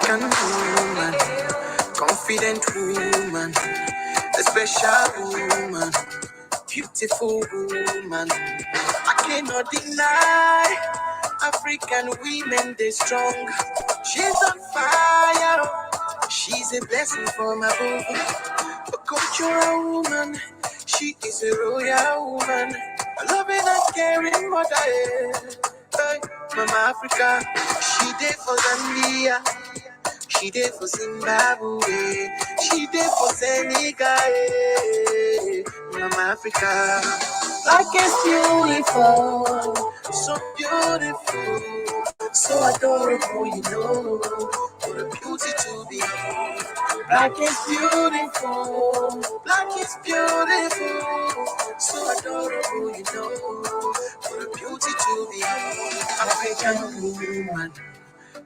African woman, confident woman, a special woman, beautiful woman. I cannot deny African women, they strong. She's on fire. She's a blessing from above. A cultural woman. She is a royal woman. A loving and caring mother. Hey, Mama Africa. She did for Zambia. She did for Zimbabwe. She did for Senegal. Mama Africa. Like it's beautiful. So beautiful. So adorable, you know. What a beauty to behold. Black is beautiful. Black is beautiful. So adorable, you know. What a beauty to behold. African woman.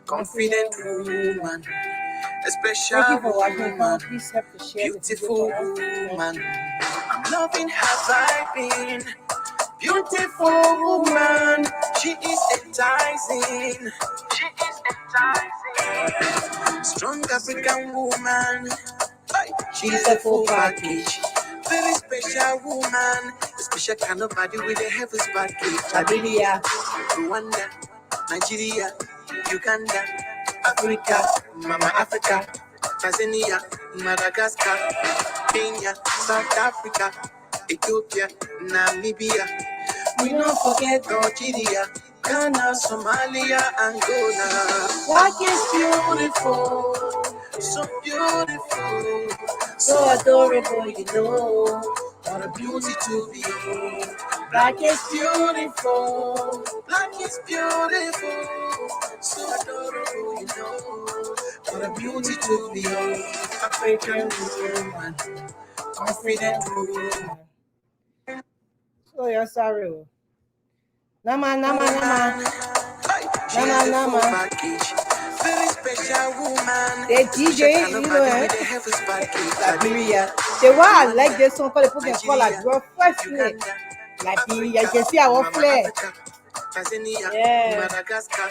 Confident woman. A special Thank you for watching. woman. Please help to share Beautiful woman. I'm loving her vibing. Beautiful woman. She is enticing. She is enticing. Strong African woman. She's a full package. Very special woman. A special kind of body with a heaven's package. Liberia, Rwanda, Nigeria, Uganda, Africa, Mama Africa, Tanzania, Madagascar, Kenya, South Africa, Ethiopia, Namibia. We don't forget Nigeria, Ghana, Somalia, Angola. Black is beautiful, so beautiful, so adorable, you know. What a beauty to behold. Black is beautiful, black is beautiful, so adorable, you know. What a beauty to behold. African woman, confident woman. Oh, you're sorry. Nama. Very special woman. The DJ, you know, Liberia. The way I like this song, called the call like your first play. Liberia, you can see our flair. Yeah. Madagascar.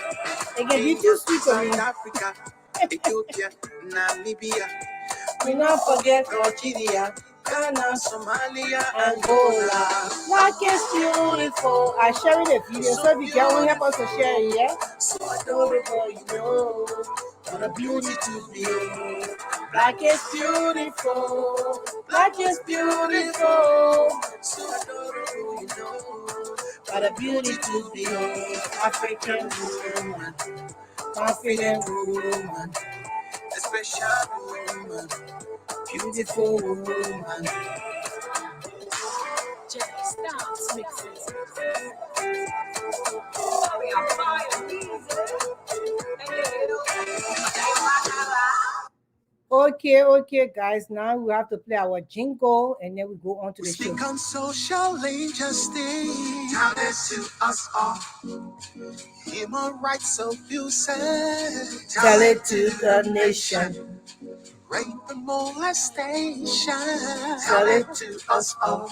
Again, you too sweet for me. Africa, Ethiopia, Namibia. We not forget Nigeria, Ghana, Somalia, Angola. Black is beautiful. I sharing the video, so if you can help us to share it, yeah? So adorable, you know. What a beauty to behold. Black is beautiful. Black is beautiful. So adorable, you know. What a beauty to behold. African woman, confident woman, a special woman, beautiful woman. Okay, guys. Now we have to play our jingle and then we go on to the show. Speak on social injustice. Tell it to us all. Human rights abuses. Tell it to the nation. Rape and molestation. Tell it to us all.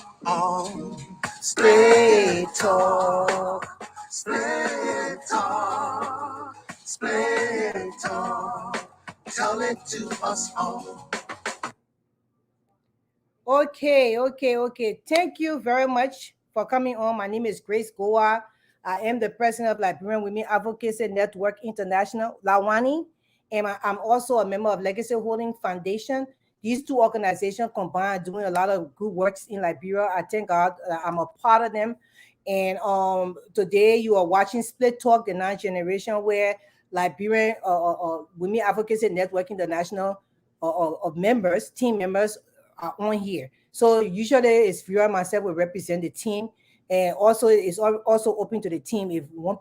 Split talk. Split talk. Split talk. Tell it to us all. Okay. Thank you very much for coming on. My name is Grace Goa. I am the president of Liberian Women Advocacy Network International, Lawani, and I'm also a member of Legacy Holding Foundation. These two organizations combined doing a lot of good works in Liberia. I thank God I'm a part of them. And today you are watching Split Talk, the ninth generation, where Liberian Women Advocacy Network International members, team members are on here. So usually it's Vera and myself will represent the team. And also it's also open to the team. If one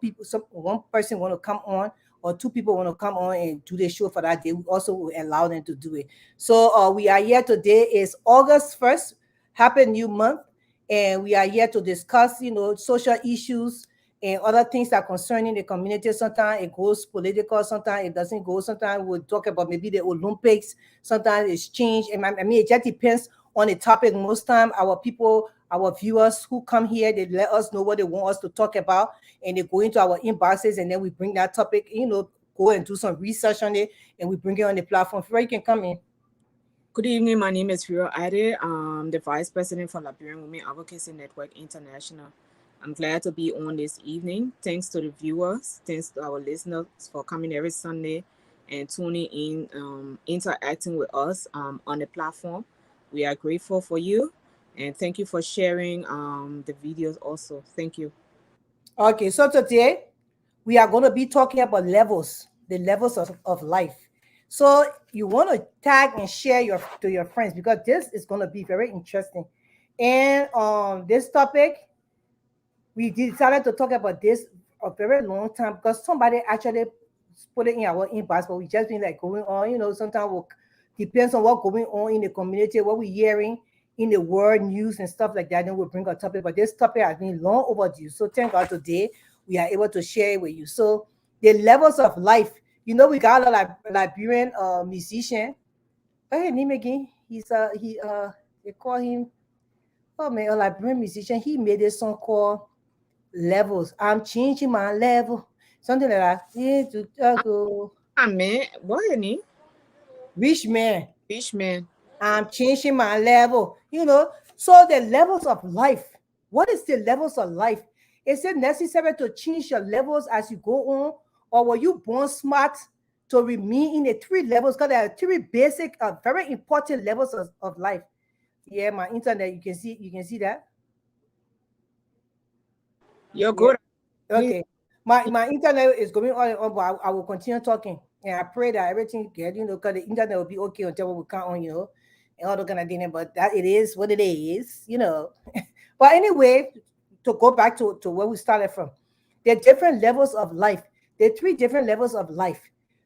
person want to come on or two people want to come on and do the show for that day, we also will allow them to do it. So we are here today. Is August 1st. Happy New Month. And we are here to discuss, social issues and other things that are concerning the community. Sometimes it goes political, sometimes it doesn't go. Sometimes we'll talk about maybe the Olympics. Sometimes it's changed. And it just depends on the topic. Most time our people, our viewers who come here, they let us know what they want us to talk about, and they go into our inboxes, and then we bring that topic, go and do some research on it, and we bring it on the platform. Where you can come in. Good evening. My name is Firo Ade. I'm the Vice President for Liberian Women Advocacy Network International. I'm glad to be on this evening. Thanks to the viewers, thanks to our listeners for coming every Sunday and tuning in, interacting with us on the platform. We are grateful for you, and thank you for sharing the videos also. Thank you. Okay, so today we are going to be talking about levels, the levels of life. So you want to tag and share to your friends, because this is going to be very interesting. And this topic, we decided to talk about this a very long time, because somebody actually put it in our inbox, but we just been like going on, sometimes we'll, depends on what's going on in the community, what we're hearing in the world news and stuff like that, then we'll bring a topic. But this topic has been long overdue. So thank God today we are able to share it with you. So the levels of life, we got a lot of Liberian musician. Oh, hey, name again. They call him, oh man, a Liberian musician. He made a song called Levels. I'm changing my level. Something like that. Yeah, to go. Man, what is it? Rich man. Fish man. I'm changing my level. So the levels of life. What is the levels of life? Is it necessary to change your levels as you go on, or were you born smart to remain in the three levels? Because there are three basic, very important levels of life. Yeah, my internet. You can see that. You're Yeah. good. Okay. My internet is going on and on, but I will continue talking. And I pray that everything get, because the internet will be okay until we count on, and all the kind of thing. But that it is what it is. But anyway, to go back to where we started from, the different levels of life, the three different levels of life.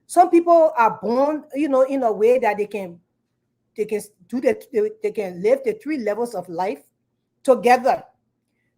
Some people are born, in a way that they can do they can live the three levels of life together.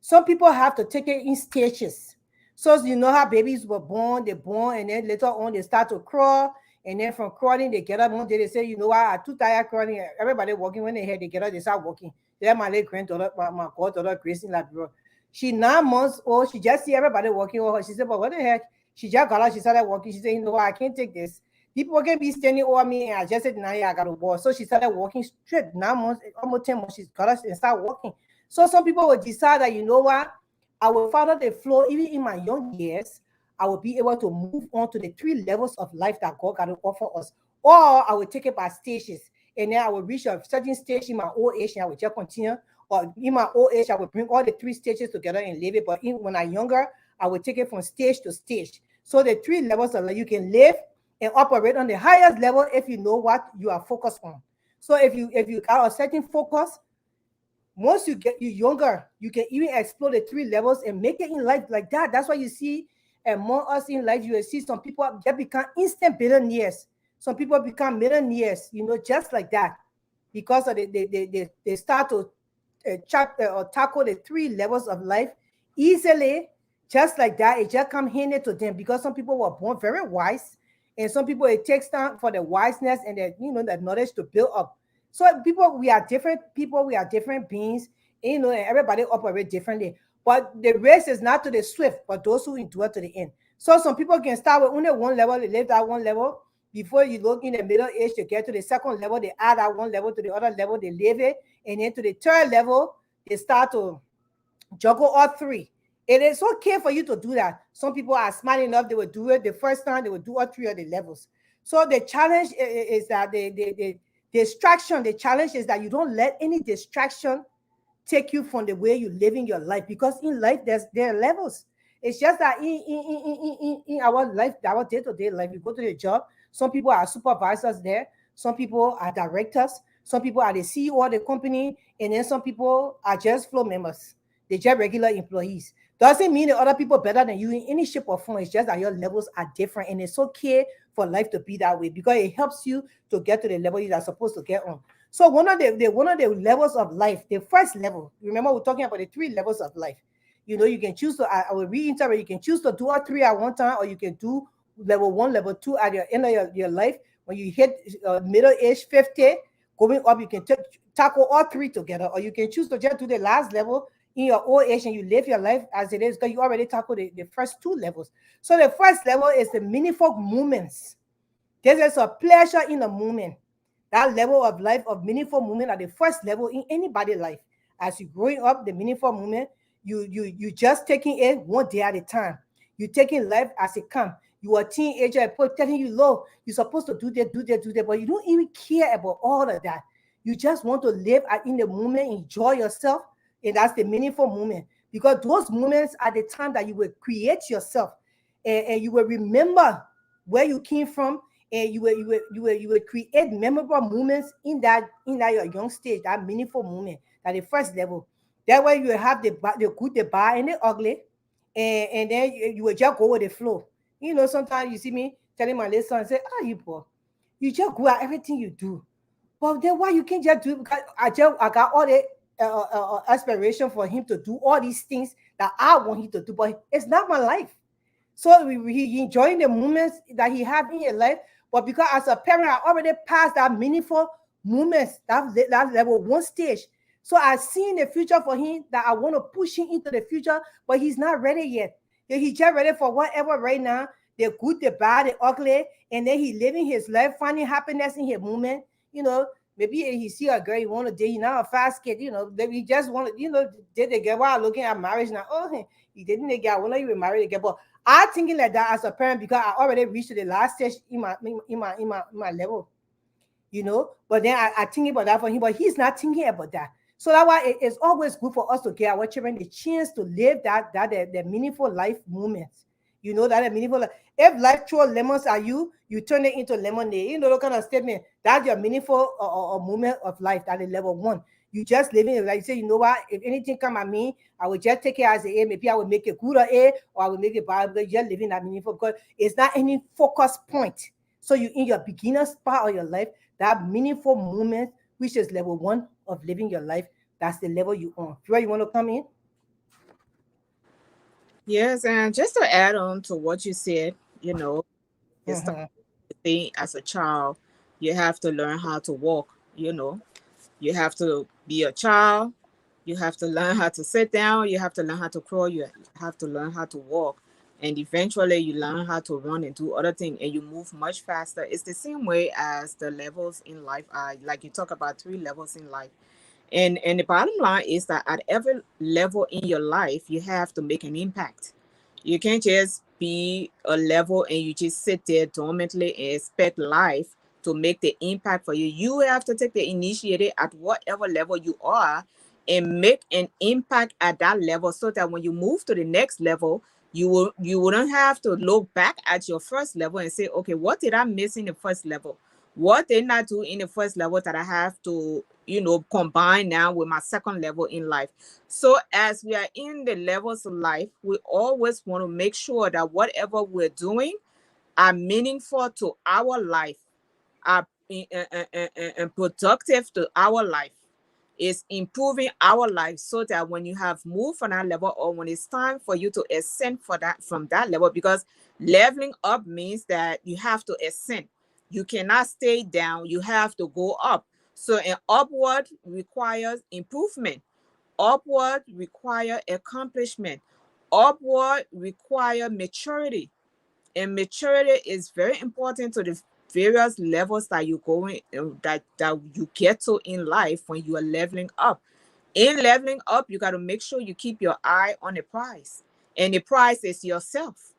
Some people have to take it in stages. So you know how babies were born, they're born, and then later on they start to crawl. And then from crawling, they get up one day, they say, you know what, I'm too tired crawling. Everybody walking, when they hear they get up, they start walking. Then my little granddaughter, my goddaughter, Gracie, like, bro. She 9 months old, she just see everybody walking over her. She said, but what the heck? She just got out, she started walking. She said, you know what, I can't take this. People can be standing over me, and I just said, nah, yeah, I got to walk. So she started walking straight. 9 months, almost 10 months, she got up and started walking. So some people will decide that, you know what, I will follow the flow. Even in my young years, I will be able to move on to the three levels of life that God got to offer us. Or I will take it by stages. And then I will reach a certain stage in my old age and I will just continue. Or in my old age, I will bring all the three stages together and live it. But when I'm younger, I will take it from stage to stage. So the three levels of life, you can live and operate on the highest level if you know what you are focused on. So if you got a certain focus, once you younger, you can even explore the three levels and make it in life like that. That's why you see among us in life, you will see some people they become instant billionaires. Some people become millionaires, just like that, because of they start to or tackle the three levels of life easily, just like that. It just come handed to them because some people were born very wise, and some people it takes time for the wiseness and the knowledge to build up. So people, we are different people, we are different beings, and everybody operate differently. But the race is not to the swift, but those who endure to the end. So some people can start with only one level, they live that one level. Before you look in the middle age, to get to the second level, they add that one level to the other level, they live it. And then to the third level, they start to juggle all three. It is okay for you to do that. Some people are smart enough, they will do it the first time, they will do all three of the levels. So the challenge is that the distraction, the challenge is that you don't let any distraction take you from the way you're living your life, because in life there are levels. It's just that in our life, our day-to-day life, you go to the job, some people are supervisors there, some people are directors, some people are the CEO of the company, and then some people are just floor members. They're just regular employees. Doesn't mean that other people better than you in any shape or form. It's just that your levels are different, and it's okay for life to be that way because it helps you to get to the level you are supposed to get on. So one of the levels of life, the first level, remember we're talking about the three levels of life. You can choose to, I will reiterate, you can choose to do all three at one time, or you can do level one, level two at the end of your life. When you hit middle age 50, going up, you can tackle all three together, or you can choose to just do the last level in your old age and you live your life as it is, because you already tackled the first two levels. So the first level is the meaningful moments. There is a pleasure in the moment. That level of life of meaningful moment at the first level in anybody's life. As you growing up, the meaningful moment, you just taking it one day at a time. You taking life as it comes. You are a teenager, people telling you, low, you're supposed to do that, do that, do that, but you don't even care about all of that. You just want to live in the moment, enjoy yourself, and that's the meaningful moment. Because those moments are the time that you will create yourself, and you will remember where you came from, and you will create memorable moments in that your young stage, that meaningful moment, at the first level. That way you will have the good, the bad, and the ugly, and then you will just go with the flow. Sometimes you see me telling my little son, say, "Ah, you boy, you just go at everything you do." But then why you can't just do it? Because I got all the aspiration for him to do all these things that I want him to do, but it's not my life. So he enjoying the moments that he have in his life, but because as a parent, I already passed that meaningful moments, that level one stage. So I see in the future for him that I want to push him into the future, but he's not ready yet. Yeah, he's just ready for whatever right now, the good, the bad, the ugly, and then he living his life, finding happiness in his moment. You know, maybe he see a girl he want to date, he not a fast kid, maybe he just want to, did they get while looking at marriage now? Oh, he didn't get, I want to even marry again, but I thinking like that as a parent because I already reached the last stage in my level, But then I thinking about that for him, but he's not thinking about that. So that's why it's always good for us to give our children the chance to live that meaningful life moments. That meaningful. If life throw lemons at you, you turn it into lemonade. That kind of statement. That's your meaningful moment of life. That is level one. You just living like you say. You know what? If anything come at me, I will just take it as a A. Maybe I will make it good or A, or I will make it bad. But you're living that meaningful because it's not any focus point. So you in your beginner part of your life, that meaningful moment, which is level one of living your life, that's the level you on. Where you want to come in? Yes, and just to add on to what you said, it's the Mm-hmm. thing as a child, you have to learn how to walk, You have to be a child, you have to learn how to sit down, you have to learn how to crawl, you have to learn how to walk. And eventually you learn how to run and do other things and you move much faster. It's the same way as the levels in life are. Like you talk about 3 levels in life. And the bottom line is that at every level in your life, you have to make an impact. You can't just be a level and you just sit there dormantly and expect life to make the impact for you. You have to take the initiative at whatever level you are and make an impact at that level so that when you move to the next level, you wouldn't have to look back at your first level and say, okay, what did I miss in the first level? What did I do in the first level that I have to, combine now with my second level in life? So as we are in the levels of life, we always want to make sure that whatever we're doing are meaningful to our life, are and productive to our life, is improving our life so that when you have moved from that level or when it's time for you to ascend for that from that level, because leveling up means that you have to ascend. You cannot stay down, you have to go up. So an upward requires improvement. Upward require accomplishment. Upward require maturity. And maturity is very important to the various levels that you going that you get to in life when you are leveling up. In leveling up, you got to make sure you keep your eye on the prize, and the prize is yourself.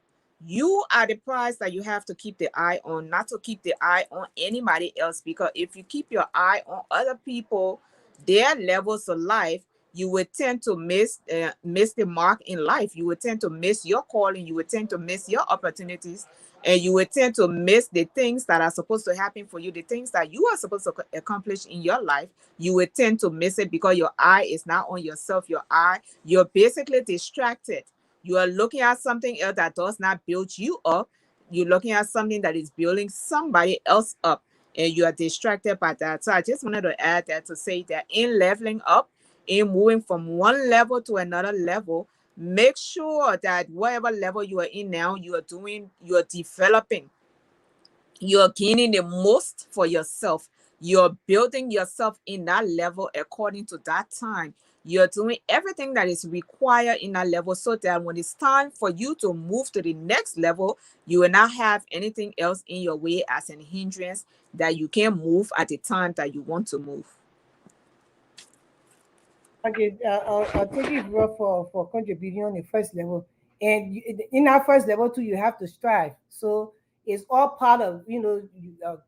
You are the prize that you have to keep the eye on, not to keep the eye on anybody else, because if you keep your eye on other people, their levels of life, you would tend to miss the mark in life. You would tend to miss your calling, you would tend to miss your opportunities, and you would tend to miss the things that are supposed to happen for you, the things that you are supposed to accomplish in your life. You would tend to miss it because your eye is not on yourself. You're basically distracted. You are looking at something else that does not build you up. You're looking at something that is building somebody else up, and you are distracted by that. So I just wanted to add that to say that in leveling up, in moving from one level to another level, make sure that whatever level you are in now, you are developing, you're gaining the most for yourself. You're building yourself in that level according to that time. You're doing everything that is required in that level so that when it's time for you to move to the next level, you will not have anything else in your way as an hindrance that you can move at the time that you want to move. Okay, I'll take you bro for contributing on the first level, and in that first level too, you have to strive. So it's all part of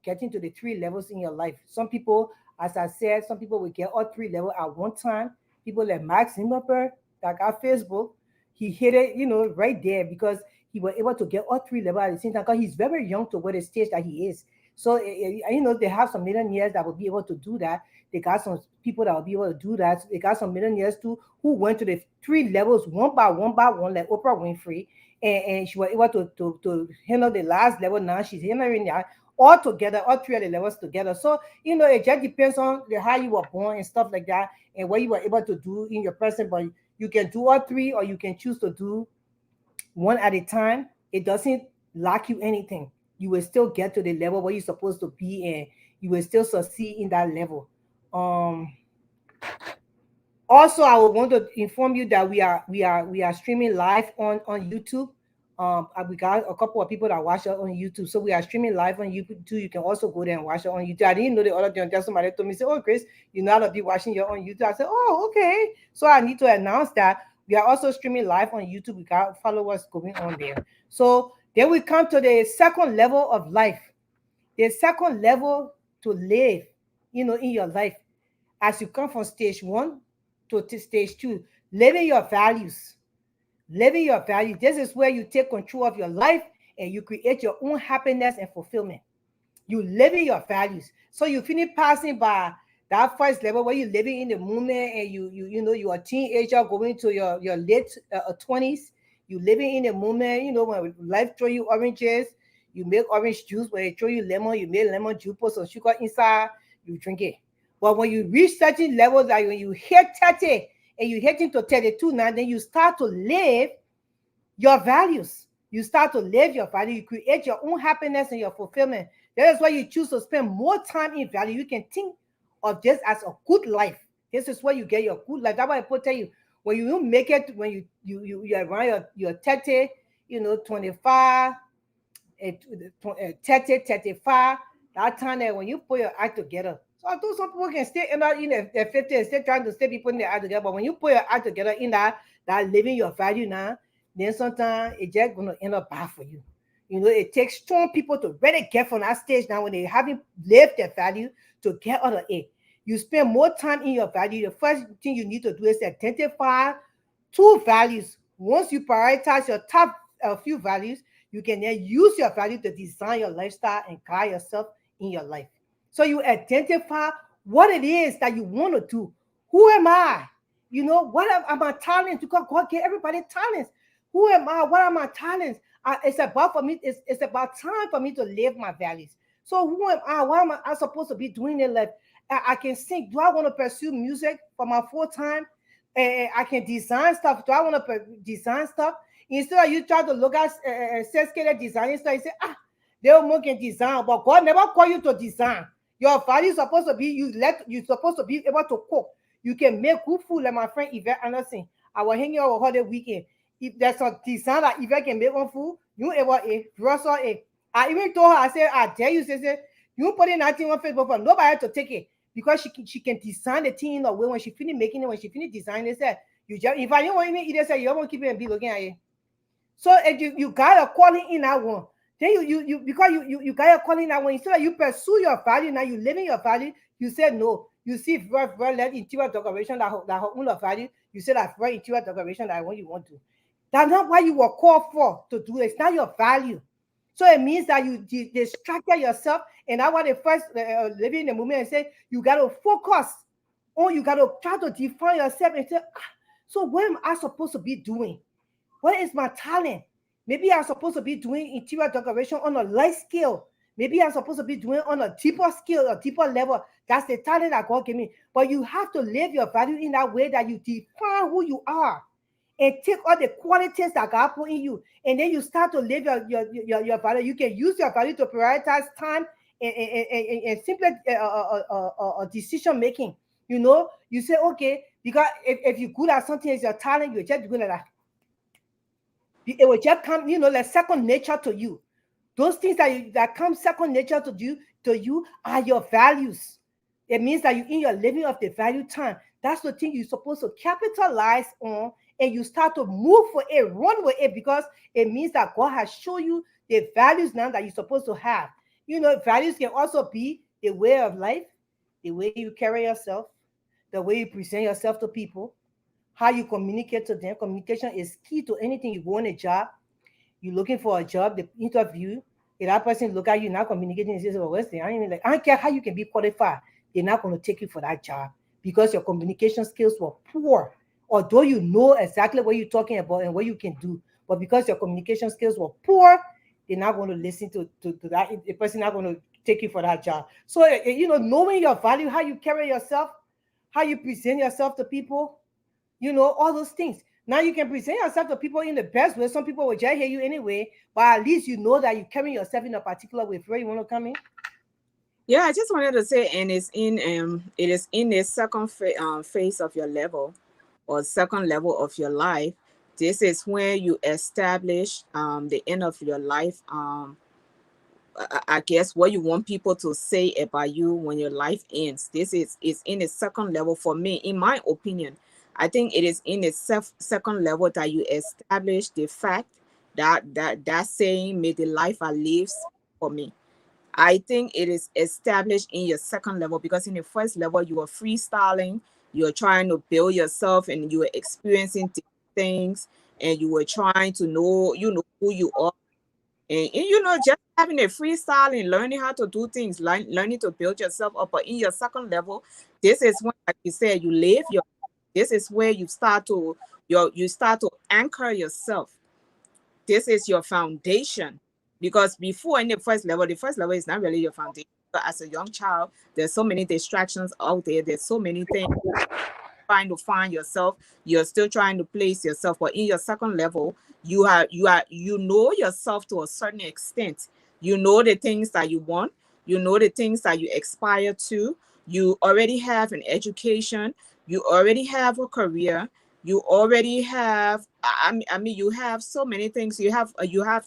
getting to the three levels in your life. Some people, as I said, some people will get all three levels at one time. People like Max Zimmerberg that got Facebook, he hit it, right there because he was able to get all three levels at the same time because he's very young to what the stage that he is. So they have some millionaires that will be able to do that. They got some people that will be able to do that. They got some millionaires too who went to the three levels one by one, like Oprah Winfrey, and she was able to handle the last level. Now she's handling that all together, all three of the levels together. So it just depends on how you were born and stuff like that, and what you were able to do in your person. But you can do all three, or you can choose to do one at a time. It doesn't lack you anything. You will still get to the level where you're supposed to be, and you will still succeed in that level. Um, Also, I would want to inform you that we are streaming live on YouTube. We got a couple of people that watch it on YouTube, so we are streaming live on YouTube too. You can also go there and watch it on YouTube. I didn't know the other day until somebody told me, say, "Oh, Chris, you're not gonna be watching your on YouTube." I said, "Oh, okay." So I need to announce that we are also streaming live on YouTube. We got followers going on there. So then we come to the second level of life. The second level to live, in your life as you come from stage one to stage two, living your values. Living your values. This is where you take control of your life and you create your own happiness and fulfillment. You living your values. So you finish passing by that first level where you're living in the moment and you're a teenager going to your late 20s. You living in the moment, when life throw you oranges, you make orange juice. When they throw you lemon, you make lemon juice, put some sugar inside, you drink it. But when you reach certain levels, like when you hit 30 and you hit into 32 now, then you start to live your values. You start to live your value. You create your own happiness and your fulfillment. That is why you choose to spend more time in value. You can think of this as a good life. This is where you get your good life. That's why I tell you, when you make it, when you're around your 30, 25, 30, 35, that time that when you put your act together. So I thought some people can stay in their 50 and still trying to stay people in their act together. But when you put your act together in that living your value now, then sometimes it's just gonna end up bad for you. It takes strong people to really get from that stage now when they haven't lived their value to get out of it. You spend more time in your value. The first thing you need to do is identify two values. Once you prioritize your top few values, you can then use your value to design your lifestyle and guide yourself in your life. So you identify what it is that you want to do. Who am I? What are my talents? Because God gave everybody talents. Who am I? What are my talents? It's about for me. It's about time for me to live my values. So who am I? What am I supposed to be doing in life? I can sing. Do I want to pursue music for my full time? I can design stuff. Do I want to design stuff? Instead of you try to look at designing stuff, you say, they all can design, but God never called you to design. Your value is supposed to be you're supposed to be able to cook. You can make good food, like my friend Yvette Anderson. I was hanging out with her the weekend. If there's a design that Yvette can make on food, you ever Russell a. I even told her, I said, I dare you, say you put in that thing on Facebook for nobody to take it because she can design the thing in a way when she finish making it, when she finish designing it, said you just if I don't want even eat it, say you won't keep it and be looking at it. So if you got a calling in that one, then you because you got a calling in that one, instead of you pursue your value, now you living your value, you said no. You see very led interior decoration that own of value, you say that very interior decoration that what you want to. That's not why you were called for to do it. It's not your value. So it means that you distracted yourself, and that's why the first living in the moment and say you got to focus on, you got to try to define yourself and say, so what am I supposed to be doing? What is my talent? Maybe I'm supposed to be doing interior decoration on a light scale. Maybe I'm supposed to be doing on a deeper scale, a deeper level. That's the talent that God gave me. But you have to live your value in that way that you define who you are and take all the qualities that God put in you. And then you start to live your value. You can use your value to prioritize time and simply decision making. You say, okay, Because if you're good at something, it's your talent, you're just good at that. It will just come, like second nature to you. Those things that come second nature to you are your values. It means that you in your living of the value time. That's the thing you're supposed to capitalize on, and you start to move for it, run with it, because it means that God has shown you the values now that you're supposed to have. Values can also be the way of life, the way you carry yourself, the way you present yourself to people, how you communicate to them. Communication is key to anything. You go on a job, you're looking for a job, the interview, if that person look at you not communicating and says, well, what's the, I don't care how you can be qualified, they're not going to take you for that job because your communication skills were poor. Although you know exactly what you're talking about and what you can do, but because your communication skills were poor, they're not going to listen to that. The person not going to take you for that job. So, knowing your value, how you carry yourself, how you present yourself to people, all those things. Now you can present yourself to people in the best way. Some people will just hear you anyway, but at least you know that you carry yourself in a particular way. Where you want to come in? Yeah, I just wanted to say, and it is in the second phase of your level, or second level of your life. This is where you establish the end of your life. I guess what you want people to say about you when your life ends. This is in the second level for me, in my opinion. I think it is in the second level that you establish the fact that saying, may the life I live for me. I think it is established in your second level, because in the first level you are freestyling, you're trying to build yourself, and you are experiencing things, and you were trying to know who you are, and just having a freestyle and learning how to do things, learning to build yourself up. But in your second level, this is when, like you said, you live your. This is where you start to anchor yourself. This is your foundation. Because before, in the first level is not really your foundation. But as a young child, there's so many distractions out there. There's so many things. Trying to find yourself, you're still trying to place yourself. But in your second level, you know yourself to a certain extent. You know the things that you want. You know the things that you aspire to. You already have an education. You already have a career. You already have, you have so many things. You have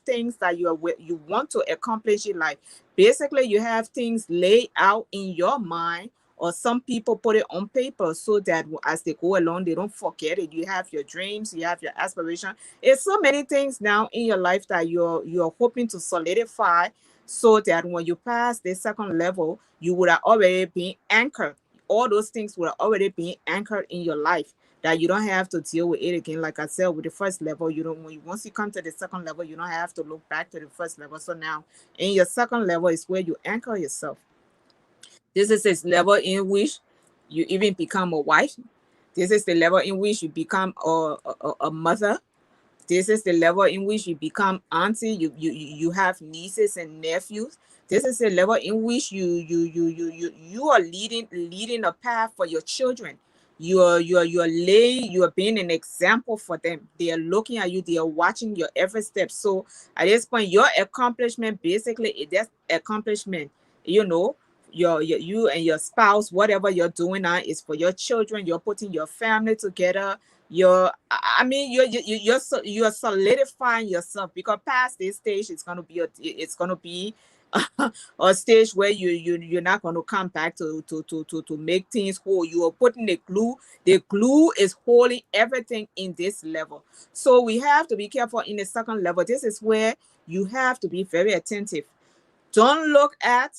things that you want to accomplish in life. Basically, you have things laid out in your mind, or some people put it on paper so that as they go along, they don't forget it. You have your dreams, you have your aspiration. It's so many things now in your life that you're hoping to solidify, so that when you pass the second level, you would have already been anchored. All those things would have already been anchored in your life, that you don't have to deal with it again. Like I said, with the first level, once you come to the second level, you don't have to look back to the first level. So now in your second level is where you anchor yourself. This is this level in which you even become a wife. This is the level in which you become a mother. This is the level in which you become auntie. You have nieces and nephews. This is the level in which you are leading a path for your children. You are being an example for them. They are looking at you. They are watching your every step. So at this point, your accomplishment, basically, it is accomplishment. You and your spouse, whatever you're doing now is for your children. You're putting your family together. You're solidifying yourself, because past this stage, it's gonna be a stage where you're not going to come back to make things whole. You are putting the glue. The glue is holding everything in this level. So we have to be careful in the second level. This is where you have to be very attentive. Don't look at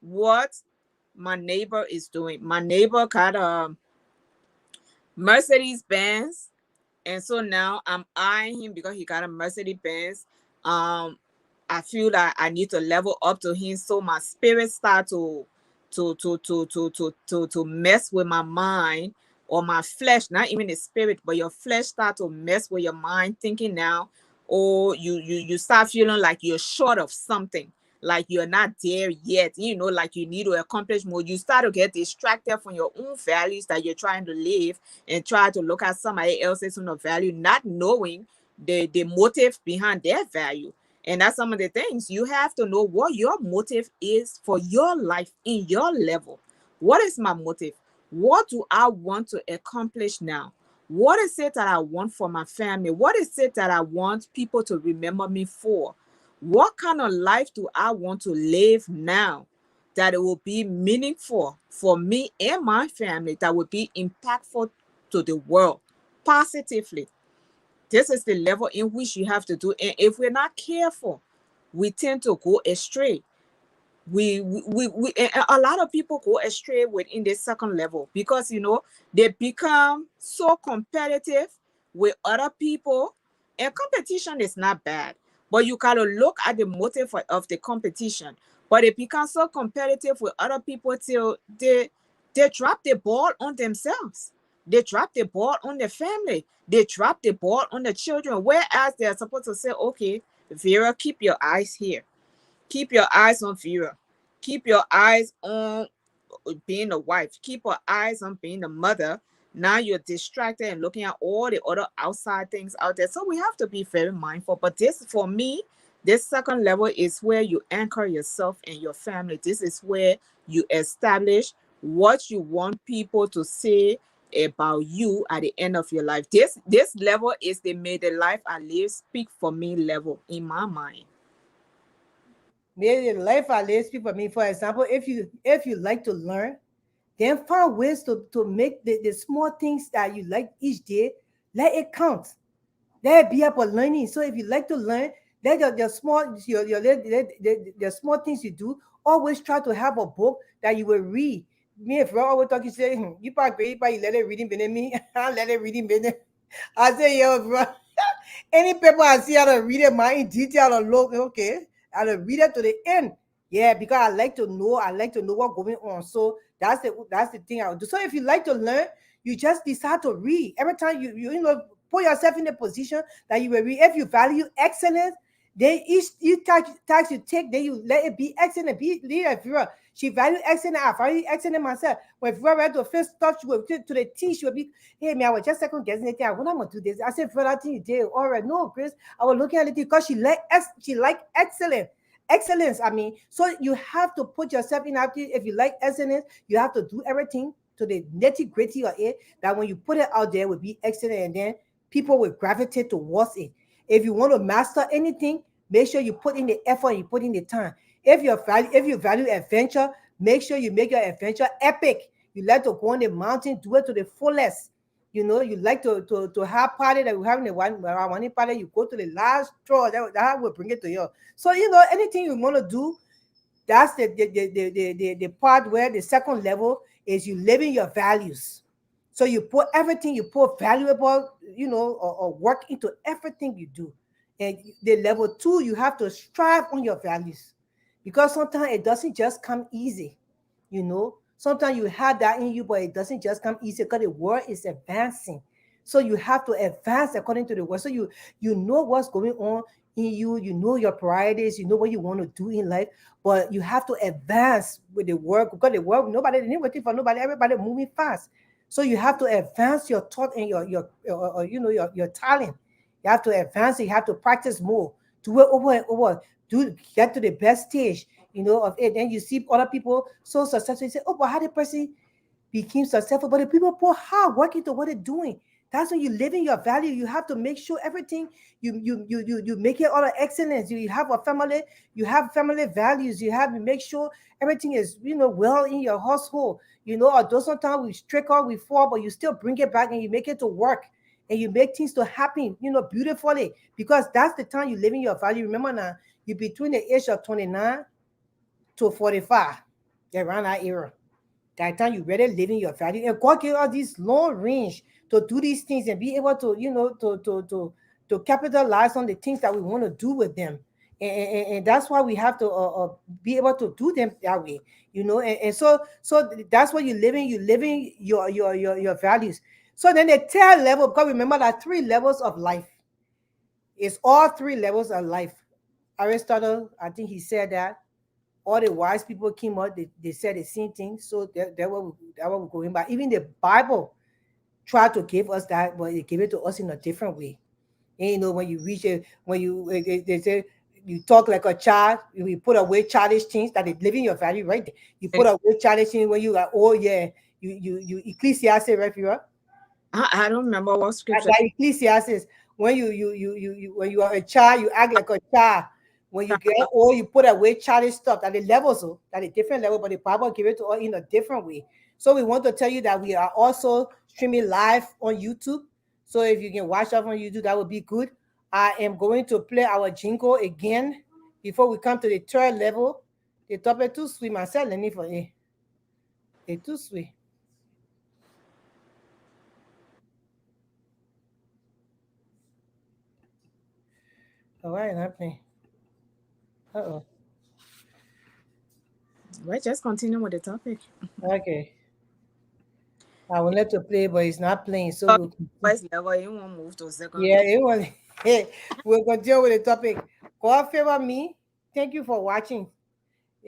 what my neighbor is doing. My neighbor got a Mercedes Benz, and so now I'm eyeing him because he got a Mercedes Benz. I feel that I need to level up to him, so my spirit start to mess with my mind, or my flesh, not even the spirit, but your flesh start to mess with your mind, thinking now, or you start feeling like you're short of something, like you're not there yet, like you need to accomplish more. You start to get distracted from your own values that you're trying to live, and try to look at somebody else's value, not knowing the motive behind their value. And that's some of the things you have to know, what your motive is for your life in your level. What is my motive? What do I want to accomplish now? What is it that I want for my family? What is it that I want people to remember me for? What kind of life do I want to live now that it will be meaningful for me and my family, that will be impactful to the world positively? This is the level in which you have to do. And if we're not careful, we tend to go astray. And a lot of people go astray within the second level because they become so competitive with other people. And competition is not bad, but you gotta look at the motive of the competition. But they become so competitive with other people till they drop the ball on themselves. They drop the ball on their family. They drop the ball on the children, whereas they're supposed to say, okay, Vera, keep your eyes here. Keep your eyes on Vera. Keep your eyes on being a wife. Keep your eyes on being a mother. Now you're distracted and looking at all the other outside things out there. So we have to be very mindful. But this, for me, this second level is where you anchor yourself and your family. This is where you establish what you want people to say about you at the end of your life. This level is the may the life I live speak for me level in my mind. Maybe life I live speak for me. For example, if you like to learn, then find ways to make the small things that you like each day, let it count. Let it be up for learning. So if you like to learn, let your small the small things you do, always try to have a book that you will read. Me if we're always talking, say, you probably great, but you let it reading beneath me. I let it reading beneath. I say, yo, bro. Any paper I see how to read it, my in detail or look, okay. I will read it to the end. Yeah, because I like to know what's going on. So that's the thing I would do. So if you like to learn, you just decide to read. Every time put yourself in the position that you will read. If you value excellence, then each tax you take, then you let it be excellent. Be leader if you're she value excellent, I value excellent myself. When if you're ready to first touch you to the teach, you will be, hey man, I was just second guessing it. When I'm gonna do this, I said, for that thing you did, all right, no, Chris. I was looking at it because she like excellence. I mean, so you have to put yourself in active. If you like excellence, you have to do everything to the nitty gritty of it. That when you put it out there, it will be excellent, and then people will gravitate towards it. If you want to master anything, make sure you put in the effort, you put in the time. If you value adventure, make sure you make your adventure epic. You like to go on the mountain, do it to the fullest. You like to have party that we have in the one party, you go to the last straw, that will bring it to you. So anything you want to do, that's the part where the second level is you living your values. So you put everything, you put valuable, or work into everything you do. And the level two, you have to strive on your values, because sometimes it doesn't just come easy. Sometimes you have that in you, but it doesn't just come easy because the world is advancing. So you have to advance according to the world. So you know what's going on in you, you know your priorities, you know what you want to do in life, but you have to advance with the work, because the world, nobody ain't waiting for nobody, everybody moving fast. So you have to advance your thought and your talent. You have to advance it, you have to practice more, do it over and over, get to the best stage, of it. Then you see other people so successful, you say, oh, but how the person became successful? But the people put hard work into what they're doing. That's when you live in your value. You have to make sure everything you make it all of excellence. You have a family, you have family values. You have to make sure everything is well in your household. Although sometimes we trickle, we fall, but you still bring it back and you make it to work and you make things to happen, beautifully, because that's the time you live in your value. Remember now, you're between the age of 29 to 45, around that era. That time you really living your value, and God gave us this long range to do these things and be able to, to capitalize on the things that we want to do with them. And that's why we have to be able to do them that way, and so that's what you're living your values. So then the third level, because remember that three levels of life, it's all three levels of life. Aristotle, I think he said that all the wise people came out, they said the same thing. So that what we're going by. Even the Bible tried to give us that, but it gave it to us in a different way. And when you reach it, when you they say you talk like a child, you put away childish things that is living your value right there. You put away childish things when you are, oh yeah, you Ecclesiastes, right, Fira? I don't remember what scripture. That Ecclesiastes, when you when you are a child, you act like a child. When you get old, you put away childish stuff. That is levels, so that is different level, but the Bible give it to us in a different way. So we want to tell you that we are also streaming live on YouTube. So if you can watch us on YouTube, that would be good. I am going to play our jingle again before we come to the third level. The topic too sweet myself, let me for it. It's too sweet. All right, not playing. Uh-oh. Right, just continue with the topic. Okay. I wanted to play, but it's not playing. So First level, you won't move to second yeah, level. it was. Hey, we'll continue with the topic. God favor me. Thank you for watching.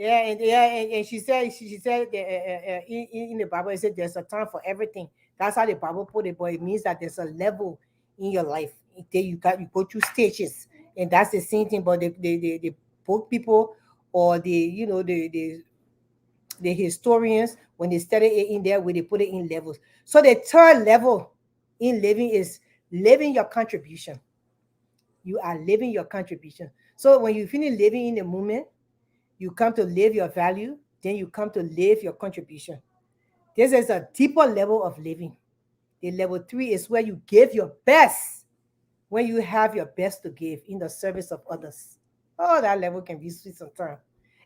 And she said that, in the Bible it said there's a time for everything. That's how the Bible put it, but it means that there's a level in your life. You go through stages, and that's the same thing. But the book people or the historians, when they study it in there, where they put it in levels. So the third level in living is living your contribution. You are living your contribution. So when you finish living in the moment, you come to live your value, then you come to live your contribution. This is a deeper level of living. The level 3 is where you give your best, when you have your best to give in the service of others. Oh, that level can be sweet sometimes,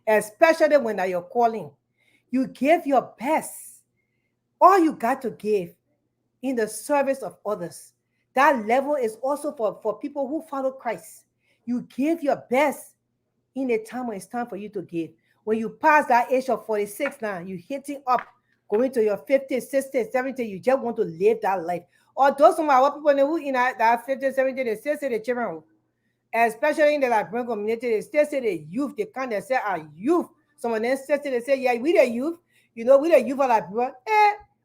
especially when you're calling. You give your best, all you got to give in the service of others. That level is also for people who follow Christ. You give your best in a time when it's time for you to give. When you pass that age of 46 now, you hitting up, going to your 50s, 60s, 70s, you just want to live that life. Or those of our people who in that 50s, 70s, they still say the children, especially in the Liberian community, they still say the youth, they can't say our youth. Some of them still say, they say, yeah, we the youth, we the youth of Liberia.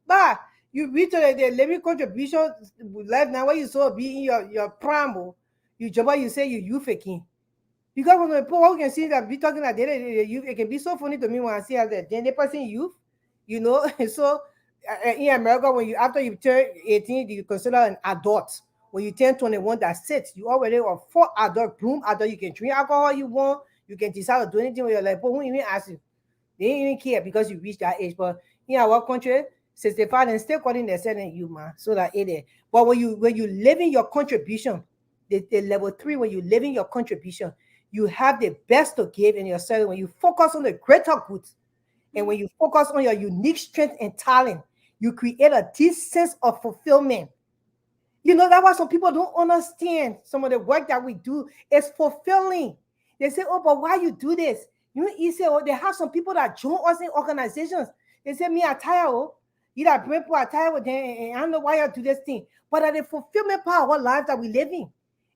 But you reach to the living contribution life now, where you saw be in your prime, you jump, you say you youth again. Because when people can see that we talking about the youth, it can be so funny to me when I see that then the person youth, so in America, when you after you turn 18, you consider an adult. When you turn 21, that's it. You already are full adult, bloom adult. You can drink alcohol you want. You can decide to do anything with your life. But who even ask you? They didn't even care because you reached that age. But in our country, 65 and still calling themselves you, man. So that it is. But when you live in your contribution, the level 3, when you live in your contribution, you have the best to give in yourself. When you focus on the greater good, and when you focus on your unique strength and talent, you create a deep sense of fulfillment. That's why some people don't understand some of the work that we do is fulfilling. They say, oh, but why you do this? You say, oh, they have some people that join us in organizations. They say, me, I tire, oh. You that bring people, I tire with them, and I don't know why you do this thing. But at the fulfillment part of our life that we live in,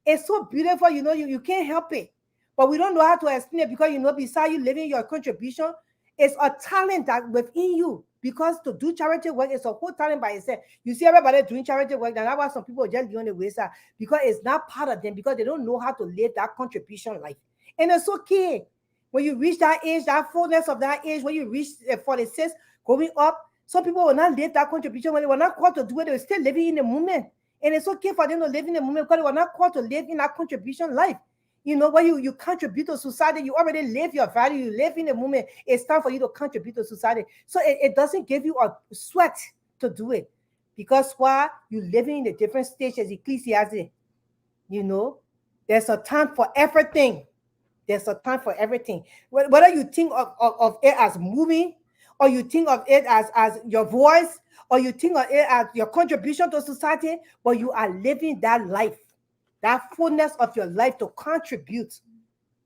it's so beautiful, you can't help it. But we don't know how to explain it because, beside you living your contribution, it's a talent that within you. Because to do charity work is a whole talent by itself. You see everybody doing charity work, and that's why some people just doing the wayside because it's not part of them, because they don't know how to live that contribution life. And it's okay. When you reach that age, that fullness of that age, when you reach 46, going up, some people will not live that contribution. When they were not called to do it, they were still living in the moment. And it's okay for them to live in the moment because they were not called to live in that contribution life. When you contribute to society, you already live your value, you live in the moment. It's time for you to contribute to society. So it doesn't give you a sweat to do it. Because while you're living in the different stages, Ecclesiastes, there's a time for everything. There's a time for everything. Whether you think of it as moving, or you think of it as your voice, or you think of it as your contribution to society, but you are living that life. That fullness of your life to contribute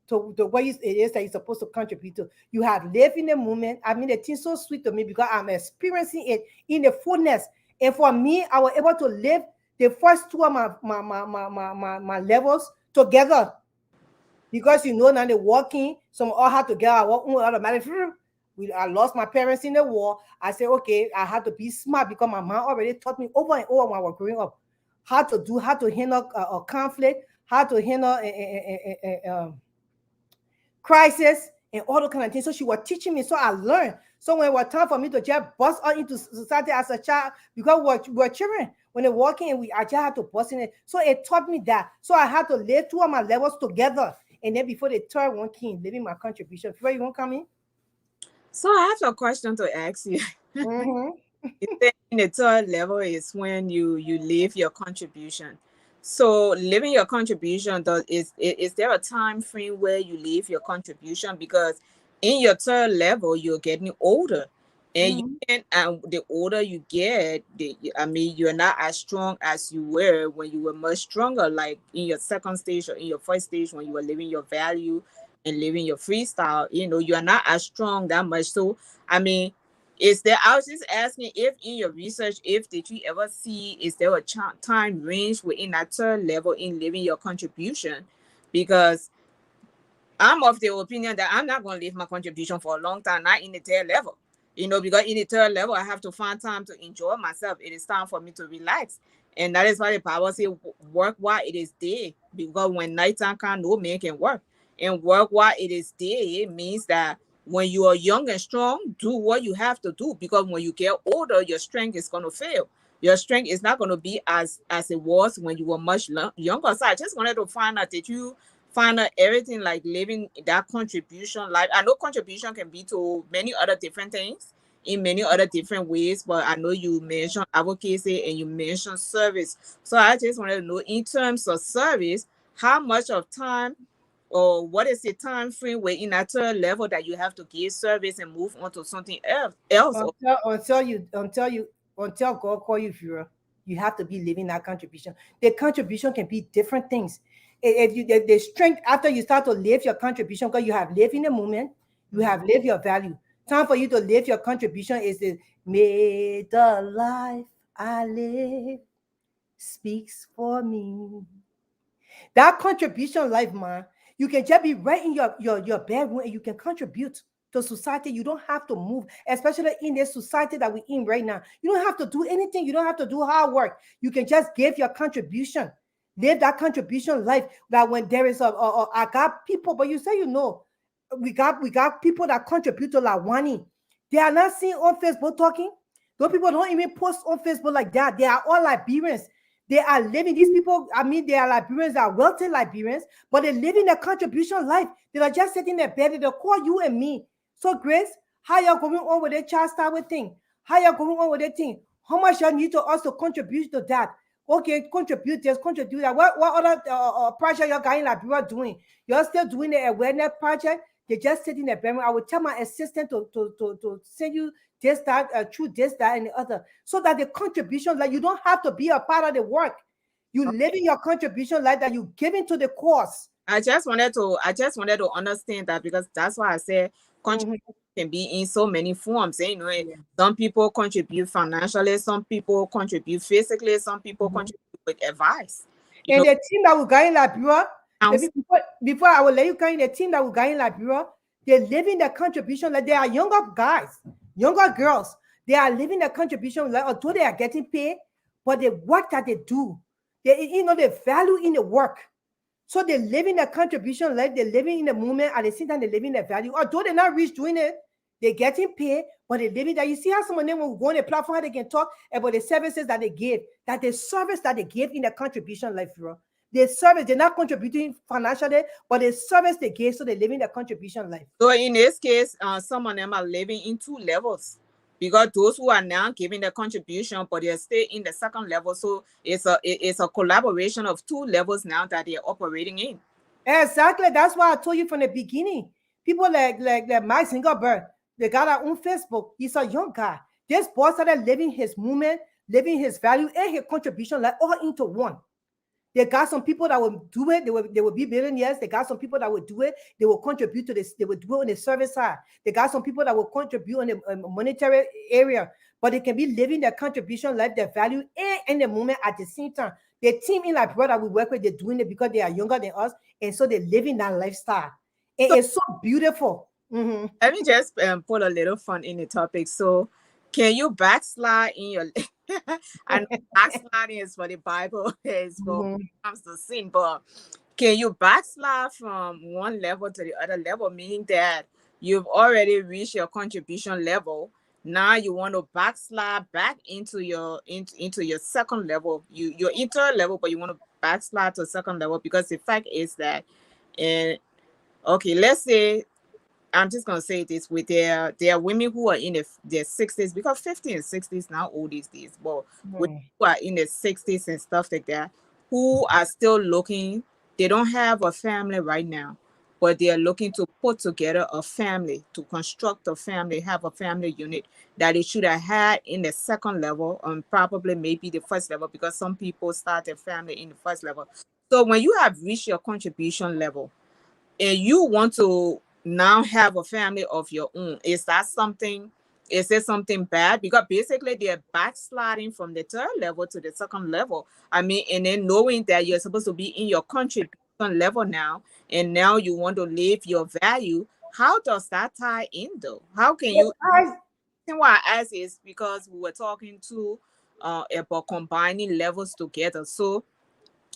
to the way it is that you're supposed to contribute to. You have lived in the moment. I mean, it's so sweet to me because I'm experiencing it in the fullness. And for me, I was able to live the first two of my levels together. Because now they're walking, some all had to get out automatically. I lost my parents in the war. I said, okay, I had to be smart because my mom already taught me over and over when I was growing up how to handle a conflict, how to handle a crisis, and all those kind of things. So she was teaching me, so I learned. So when it was time for me to just bust out into society as a child, because we're children, when they walk in, I just had to bust in it. So it taught me that. So I had to lay two of my levels together. And then before the third one came, leaving my contribution. Before you won't come in? So I have a question to ask you. Mm-hmm. You said in the third level is when you leave your contribution. So leaving your contribution, is there a time frame where you leave your contribution? Because in your third level you're getting older, and you Mm-hmm. can, and the older you get, I mean, you're not as strong as you were when you were much stronger, like in your second stage or in your first stage when you were living your value and living your freestyle. You know, you're not as strong that much. So I mean, is there, I was just asking if in your research, if did you ever see, is there a time range within that third level in leaving your contribution? Because I'm of the opinion that I'm not going to leave my contribution for a long time, not in the third level. You know, because in the third level, I have to find time to enjoy myself. It is time for me to relax. And that is why the Bible says, work while it is day. Because when nighttime comes, no man can work. And work while it is day, it means that when you are young and strong, do what you have to do. Because when you get older, your strength is going to fail. Your strength is not going to be as it was when you were much younger. So I just wanted to find out, did you find out everything like living that contribution life? I know contribution can be to many other different things in many other different ways, but I know you mentioned advocacy and you mentioned service. So I just wanted to know, in terms of service, how much of time, or what is the time frame where in that third level that you have to give service and move on to something else? Until God call you Führer, you have to be living that contribution. The contribution can be different things. If you the strength after you start to live your contribution, because you have lived in the moment, you have lived your value. Time for you to live your contribution is the may the life I live speaks for me. That contribution life, man, you can just be right in your bedroom and you can contribute to society. You don't have to move, especially in this society that we're in right now. You don't have to do anything. You don't have to do hard work. You can just give your contribution. Live that contribution life. That when there is I got people, but you say we got people that contribute to Lawani. They are not seen on Facebook talking. Those people don't even post on Facebook like that. They are all Liberians. They are living, these people, I mean, they are Liberians, they are wealthy Liberians, but they're living their contribution life. They are just sitting in their bed, they'll call you and me. So, Grace, how y'all going on with the child star with thing? How y'all going on with the thing? How much y'all need to also contribute to that? Okay, contribute this, contribute that. What other project y'all got in Liberia doing? Y'all still doing the awareness project? They just sitting in their bedroom. I would tell my assistant to send you this, that, through this, that, and the other, so that the contribution, like you don't have to be a part of the work. You living your contribution like that, you giving to the cause. I just wanted to understand that, because that's why I said contribution can be in so many forms. You know, some people contribute financially, some people contribute physically, some people contribute with advice. And the team that we got in Liberia, Counsel. before I will let you carry the team that we got in Liberia, they're living their contribution like they are younger guys, younger girls. They are living their contribution like, although they are getting paid, but the work that they do, they value in the work. So they're living their contribution life, they're living in the moment, at the same time they're living their value. Although they're not rich doing it, they're getting paid, but they're living that. You see how some of them will go on the platform, how they can talk about the services that they give, that the service that they give in the contribution life, bro. The service, they're not contributing financially, but the service they give, so they're living their contribution life. So in this case, some of them are living in two levels, because those who are now giving their contribution, but they're still in the second level. So it's a collaboration of two levels now that they're operating in. Exactly. That's why I told you from the beginning. People like Mike Singelberg, they got our own Facebook. He's a young guy. This boy started living his movement, living his value and his contribution like all into one. They got some people that will do it. They will be billionaires. They got some people that will do it. They will contribute to this. They will do it on the service side. They got some people that will contribute on the monetary area, but they can be living their contribution life, their value, and in the moment at the same time. The team in like brother we work with, they're doing it because they are younger than us, and so they're living that lifestyle. It's so beautiful. Let me just put a little fun in the topic. So, can you backslide in your? I know backsliding is for the Bible, is for when it comes to sin, but can you backslide from one level to the other level, meaning that you've already reached your contribution level. Now you want to backslide back into your second level. You're in third level, but you want to backslide to second level, because the fact is that, and okay, let's say, I'm just gonna say this with there are women who are in their 60s, because 50 and 60s now old these days, but women who are in their 60s and stuff like that, who are still looking, they don't have a family right now, but they are looking to put together a family, to construct a family, have a family unit that they should have had in the second level, and probably maybe the first level, because some people start their family in the first level. So when you have reached your contribution level and you want to now have a family of your own, is it something bad? Because basically they're backsliding from the third level to the second level. I mean, and then knowing that you're supposed to be in your contribution level now, and now you want to live your value, how does that tie in though? How can you? And why I ask is because we were talking to about combining levels together. So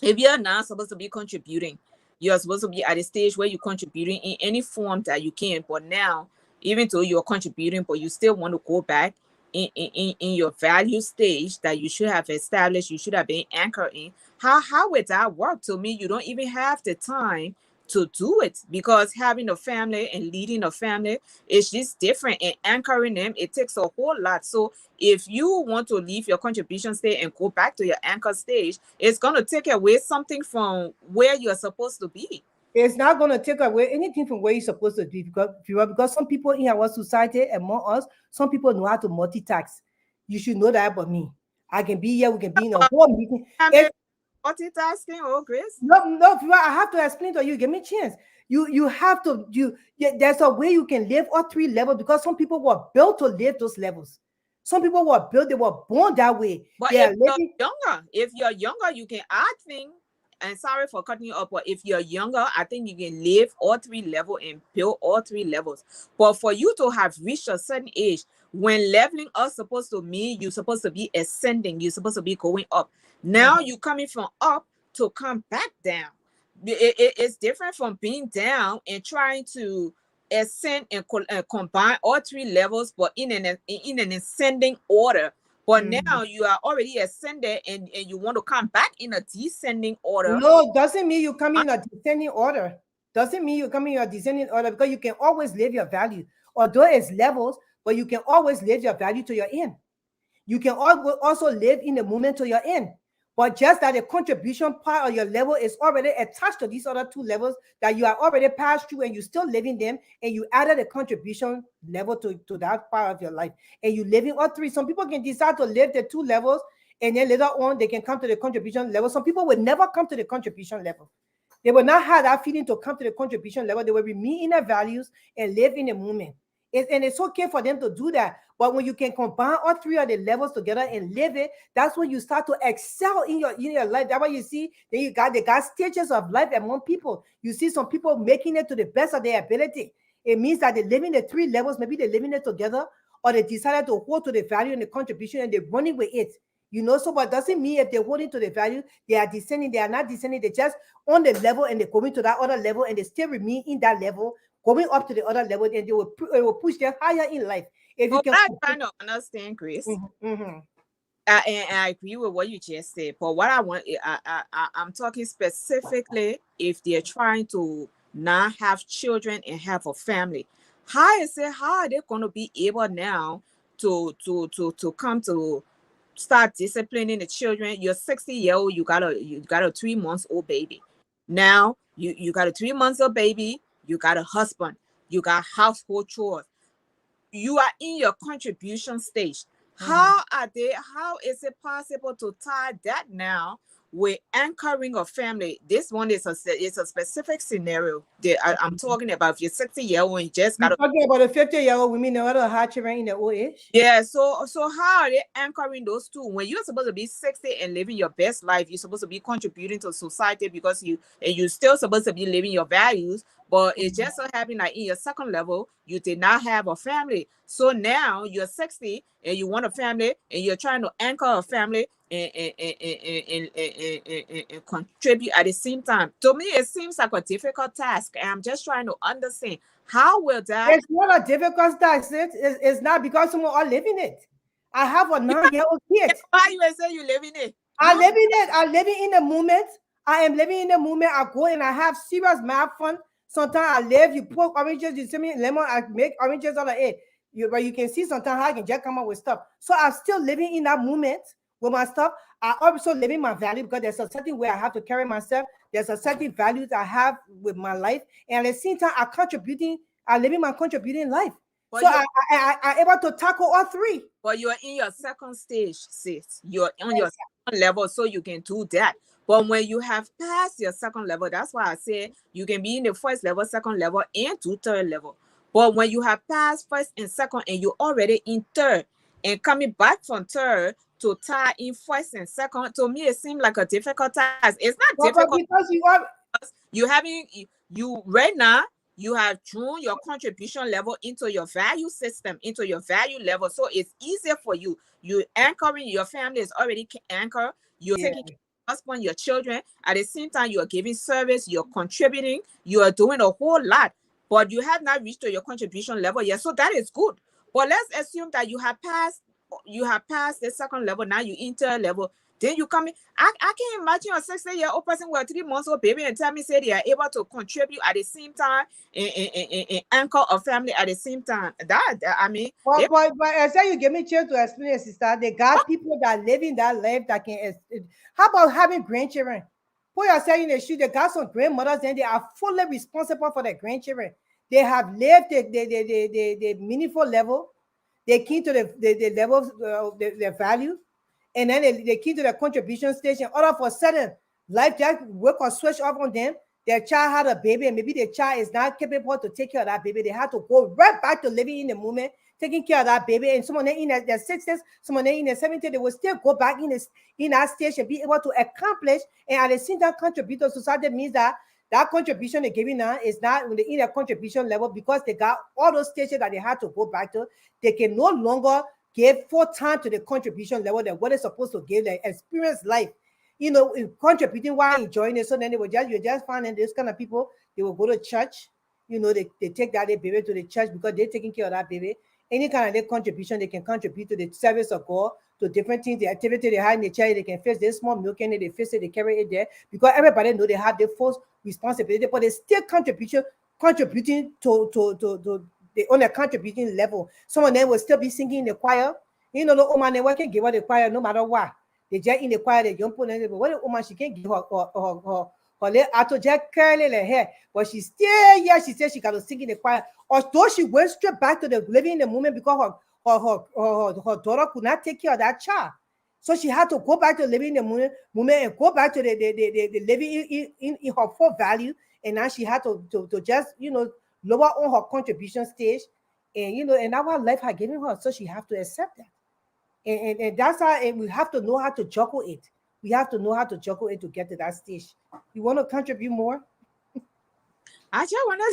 if you're not supposed to be contributing, you're supposed to be at a stage where you're contributing in any form that you can. But now, even though you're contributing, but you still want to go back in your value stage that you should have established, you should have been anchored in. How would that work? To me, you don't even have the time to do it, because having a family and leading a family is just different, and anchoring them, it takes a whole lot. So if you want to leave your contribution stage and go back to your anchor stage, it's going to take away something from where you're supposed to be. It's not going to take away anything from where you're supposed to be, because some people in our society, among us, some people know how to multitask. You should know that about me. I can be here, we can be in a whole meeting. Multitasking, oh Grace. No, I have to explain to you. Give me a chance. You have to there's a way you can live all three levels, because some people were built to live those levels. Some people were built, they were born that way. But if you're younger, you can add things. And sorry for cutting you up, but if you're younger, I think you can live all three levels and build all three levels. But for you to have reached a certain age, when leveling up supposed to mean you're supposed to be ascending, you're supposed to be going up. Now you're coming from up to come back down. It's different from being down and trying to ascend and combine all three levels, but in an ascending order. But now you are already ascended, and you want to come back in a descending order. No, doesn't mean you come in a descending order. Doesn't mean you come in a descending order, because you can always live your value. Although it's levels, but you can always live your value to your end. You can also live in the moment to your end. But just that the contribution part of your level is already attached to these other two levels that you are already passed through, and you're still living them, and you added a contribution level to that part of your life, and you living all three. Some people can decide to live the two levels, and then later on they can come to the contribution level. Some people will never come to the contribution level. They will not have that feeling to come to the contribution level. They will remain in their values and live in the moment. And it's okay for them to do that. But when you can combine all three of the levels together and live it, that's when you start to excel in your life. That's why you see they got stages of life among people. You see some people making it to the best of their ability. It means that they're living the three levels. Maybe they're living it together, or they decided to hold to the value and the contribution, and they're running with it. So what doesn't mean if they're holding to the value, they are descending, they are not descending, they're just on the level, and they're going to that other level, and they still remain in that level, going up to the other level, and it will push them higher in life. If you can, I kind of understand, Chris. And I agree with what you just said. But what I want, I'm talking specifically if they're trying to not have children and have a family. How are they going to be able now to come to start disciplining the children? You're 60-year-old, you got a 3-month-old baby. Now you got a 3-month-old baby, you got a husband, you got household chores. You are in your contribution stage. How is it possible to tie that now with anchoring a family? This one is a specific scenario that I'm talking about. If you're 60-year-old and just got talking about a 50-year-old women know how to have children in the old age. Yeah, so how are they anchoring those two? When you're supposed to be 60 and living your best life, you're supposed to be contributing to society, because you're still supposed to be living your values. But it just so happened like in your second level, you did not have a family. So now you're 60 and you want a family, and you're trying to anchor a family. and contribute at the same time. To me, it seems like a difficult task. And I'm just trying to understand how will that. It's not a difficult task. It's not because someone are living it. I have a 9-year-old kid. Why you say you live in it? I live in it. I'm living in the moment. I am living in the moment. I go and I have serious math fun. Sometimes I live, you put oranges, you see me lemon, I make oranges out of it. But you can see sometimes how I can just come up with stuff. So I'm still living in that moment with my stuff. I also living my value because there's a certain way I have to carry myself. There's a certain values I have with my life. And at the same time, I'm living my contributing life. But so I'm able to tackle all three. But you're in your second stage, sis. You're on your second level, so you can do that. But when you have passed your second level, that's why I say you can be in the first level, second level, and to third level. But when you have passed first and second, and you're already in third, and coming back from third to tie in first and second, to me, it seems like a difficult task. It's not difficult because you right now. You have drawn your contribution level into your value system, into your value level. So it's easier for you. You anchoring, your family is already anchored. You're taking care of your husband, your children. At the same time, you're giving service, you're contributing, you are doing a whole lot, but you have not reached to your contribution level yet. So that is good. But let's assume that you have passed the second level, now you enter level. Then you come in. I can't imagine a 60-year-old person with a 3 months old baby and tell me say they are able to contribute at the same time and anchor a family at the same time. But I say you give me a chance to explain it, sister. They got people that live in that life that can. How about having grandchildren? Put yourself in the shoe. They got some grandmothers and they are fully responsible for their grandchildren. They have lived the meaningful level. They key to the level, their value. And then they key to the contribution station. All of a sudden, life just work or switch off on them. Their child had a baby, and maybe the child is not capable to take care of that baby. They have to go right back to living in the moment, taking care of that baby. And someone in their 60s, someone in their 70s, they will still go back in that stage and be able to accomplish and at the same time contribute to society. Means that contribution they're giving now is not in their contribution level because they got all those stages that they had to go back to. They can no longer give full time to the contribution level that what they're supposed to give, like experience life, in contributing while enjoying it. So then you're just finding this kind of people, they will go to church, they take that baby to the church because they're taking care of that baby. Any kind of their contribution, they can contribute to the service of God, to different things, the activity they have in the church, they can fix their small milk and they fix it, they carry it there because everybody know they have their full responsibility, but they still contributing to they on a contributing level. Some of them will still be singing in the choir. The woman they can give her the choir no matter what. They just in the choir, they don't put anything. But what the woman she can't give her little auto just curly her hair. But she still she said she got to sing in the choir. Although she went straight back to the living in the moment because her daughter could not take care of that child. So she had to go back to living in the moment and go back to the living in her full value. And now she had to just lower on her contribution stage, and and that's what life had given her, so she have to accept that, and that's how, and we have to know how to juggle it. We have to know how to juggle it to get to that stage. You want to contribute more? I just wanted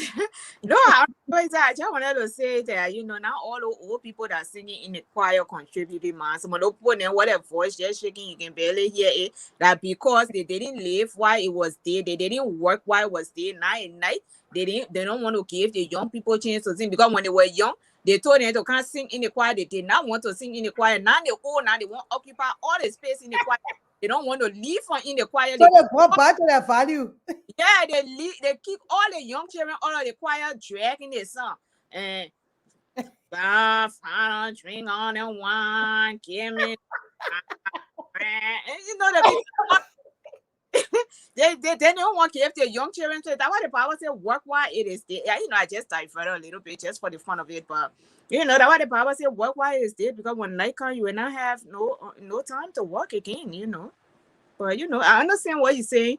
to say that now all the old people that are singing in the choir contributing, man. Some of the people in what voice just shaking, you can barely hear it. That because they didn't live while it was there, they didn't work while it was there, night and night. They don't want to give the young people a chance to sing because when they were young, they told them to can't sing in the choir. They did not want to sing in the choir. Now they old, now they want to occupy all the space in the choir. They don't want to leave from in the choir. So they go back to their value. Yeah, they keep all the young children, all of the choir dragging their song. And final drink on the wine, give me. And they don't want to give their young children to. That's why the Bible says work while it is there. I just diverted a little bit just for the fun of it, but that's why the Bible says work while it is there, because when night comes, you will not have no time to work again. But I understand what you're saying.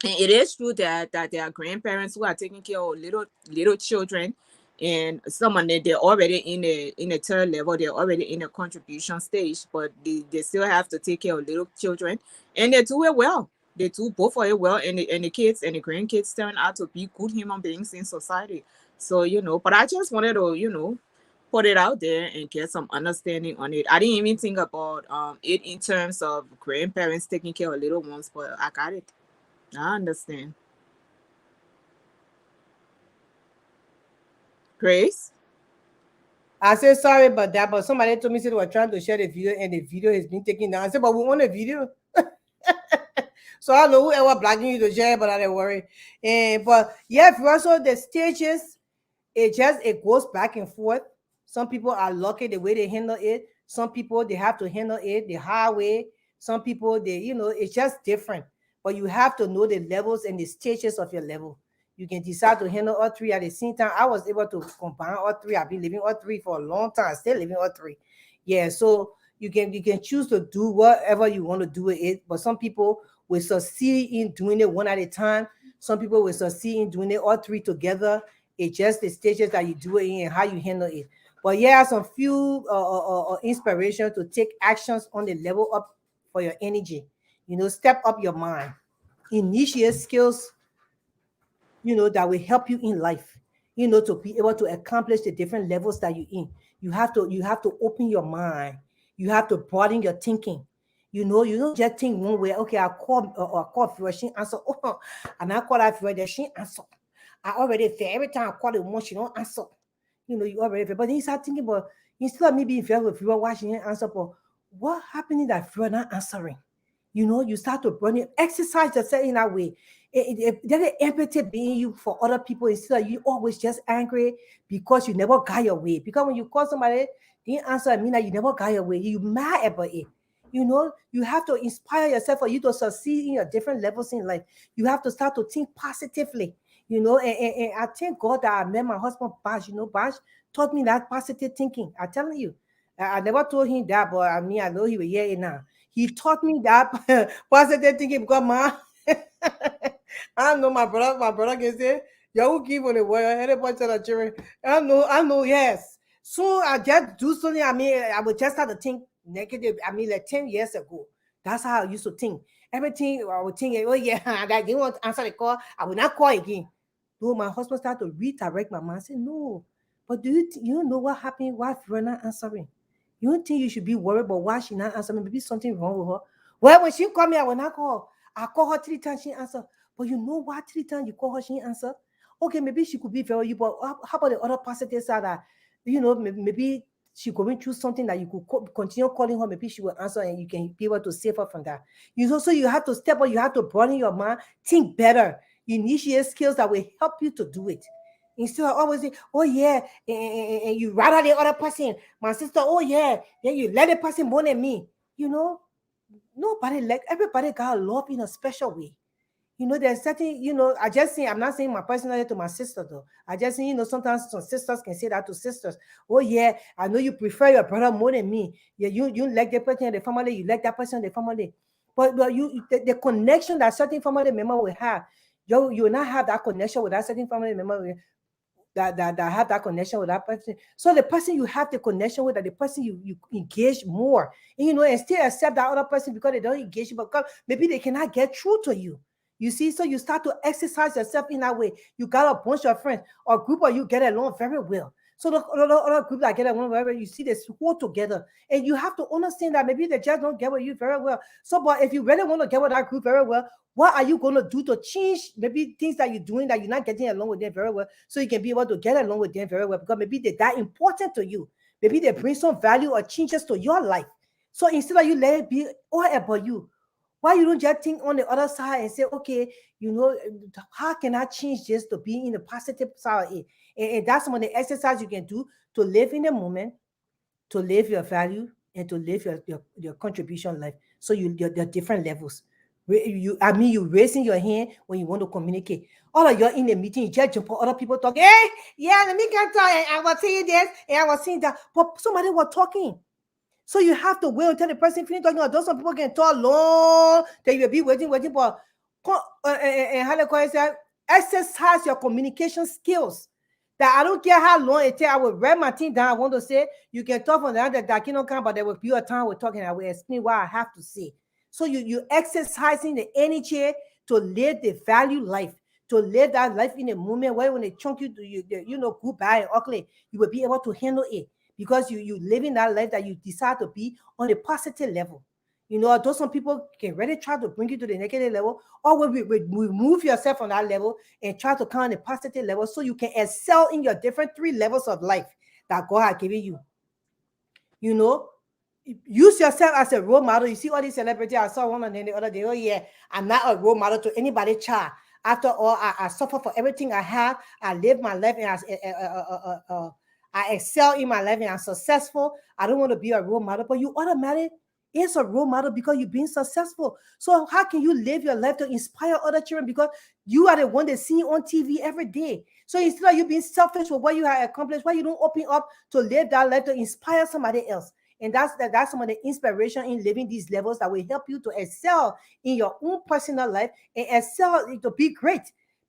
And it is true that there are grandparents who are taking care of little children, and some of them, they're already in the third level, they're already in the contribution stage, but they still have to take care of little children, and they do it well. They do both of it well, and the kids and the grandkids turn out to be good human beings in society. So but I just wanted to put it out there and get some understanding on it. I didn't even think about it in terms of grandparents taking care of little ones, but I got it. I understand. Grace? I said sorry about that, but somebody told me they were trying to share the video and the video has been taken down. I said, but we want a video. So I don't know whoever blocking you to share, but I don't worry. And but yeah, for also the stages, it goes back and forth. Some people are lucky the way they handle it. Some people they have to handle it the hard way. Some people it's just different. But you have to know the levels and the stages of your level. You can decide to handle all three at the same time. I was able to combine all three. I've been living all three for a long time. Still living all three. Yeah, so you can choose to do whatever you want to do with it. But some people will succeed in doing it one at a time. Some people will succeed in doing it all three together. It's just the stages that you do it in and how you handle it. But yeah, some few inspiration to take actions on the level up for your energy. Step up your mind. Initiate skills, that will help you in life, to be able to accomplish the different levels that you're in. You have to open your mind. You have to broaden your thinking. You don't just think one way. Okay, I call Fiona, she answer. Oh, and I call that Fiona, she answer. I already feel every time I call it once, she don't answer. You already feel. But then you start thinking, but instead of me being fair with Fiona, why she didn't answer, but what happened that Fiona not answering? You start to burn it. Exercise yourself in that way. Let empathy be in you for other people instead of you always just angry because you never got your way. Because when you call somebody, the answer mean that you never got your way. You mad about it. You have to inspire yourself for you to succeed in your different levels in life. You have to start to think positively. And I thank God that I met my husband Bash. Bash taught me that positive thinking. I'm telling you. I never told him that, but I mean, I know he will hear it now. He taught me that positive thinking because I know my brother can say, yo, who give on the word, anybody tell the children. I know, yes. So I just do something, I mean, I would just start to think negative. I mean, like 10 years ago. That's how I used to think. Everything I would think, oh yeah, that didn't want to answer the call, I will not call again. No, my husband started to redirect my mind. I said, no. But you know what happened? Why you're not answering? You don't think you should be worried about why she not answering? Maybe something wrong with her. Well, when she called me, I will not call. I call her 3 times, she answer. But you know what? 3 times you call her, she answer. Okay, maybe she could be very you, but how about the other positive side that maybe she going through something that you could continue calling her, maybe she will answer and you can be able to save her from that. So you have to step up, you have to broaden your mind, think better, initiate skills that will help you to do it. Instead of always say, oh yeah, and you rather the other person, my sister, oh yeah, then you let the person more than me. Nobody like everybody got love in a special way. There's certain, I just saying, I'm not saying my personality to my sister though. I just saying, sometimes some sisters can say that to sisters. Oh yeah, I know you prefer your brother more than me. Yeah, you like the person in the family, you like that person in the family. But the connection that certain family member will have, you will not have that connection with that certain family member that have that connection with that person. So the person you have the connection with, that the person you engage more, and still accept that other person because they don't engage you, because maybe they cannot get through to you. You see, so you start to exercise yourself in that way. You got a bunch of friends or group of you get along very well. So the other group that get along very well, you see they support together. And you have to understand that maybe they just don't get with you very well. So, but if you really want to get with that group very well, what are you going to do to change maybe things that you're doing that you're not getting along with them very well, so you can be able to get along with them very well, because maybe they're that important to you. Maybe they bring some value or changes to your life. So instead of you let it be all about you, why you don't just think on the other side and say, okay, how can I change this to be in the positive side of it? And that's some of the exercise you can do to live in the moment, to live your value, and to live your contribution life. So your different levels. You raising your hand when you want to communicate. All of you in the meeting, you just jump on other people talking. Hey, yeah, let me get talk. And I was saying this, and I was saying that. But somebody was talking. So you have to wait until the person finish talking. Although some people can talk long, then you'll be waiting, but and how they call it, exercise your communication skills. That I don't care how long it takes, I will write my thing down. I want to say, you can talk from the other that you don't come, but there will be a time we're talking. I will explain what I have to say. So you exercising the energy to live the value life, to live that life in a moment where when they chunk you, goodbye and ugly, you will be able to handle it. because you living that life that you decide to be on a positive level. Although some people can really try to bring you to the negative level, or we remove yourself from that level and try to come on a positive level so you can excel in your different three levels of life that God has given you. You know, use yourself as a role model. You see all these celebrities. I saw one of them the other day. Oh yeah, I'm not a role model to anybody, child. After all, I suffer for everything I have. I live my life and I excel in my life and I'm successful. I don't want to be a role model, but you automatically is a role model because you've been successful. So how can you live your life to inspire other children, because you are the one they see on TV every day? So instead of you being selfish with what you have accomplished, why you don't open up to live that life to inspire somebody else? And that's some of the inspiration in living these levels that will help you to excel in your own personal life and excel to be great.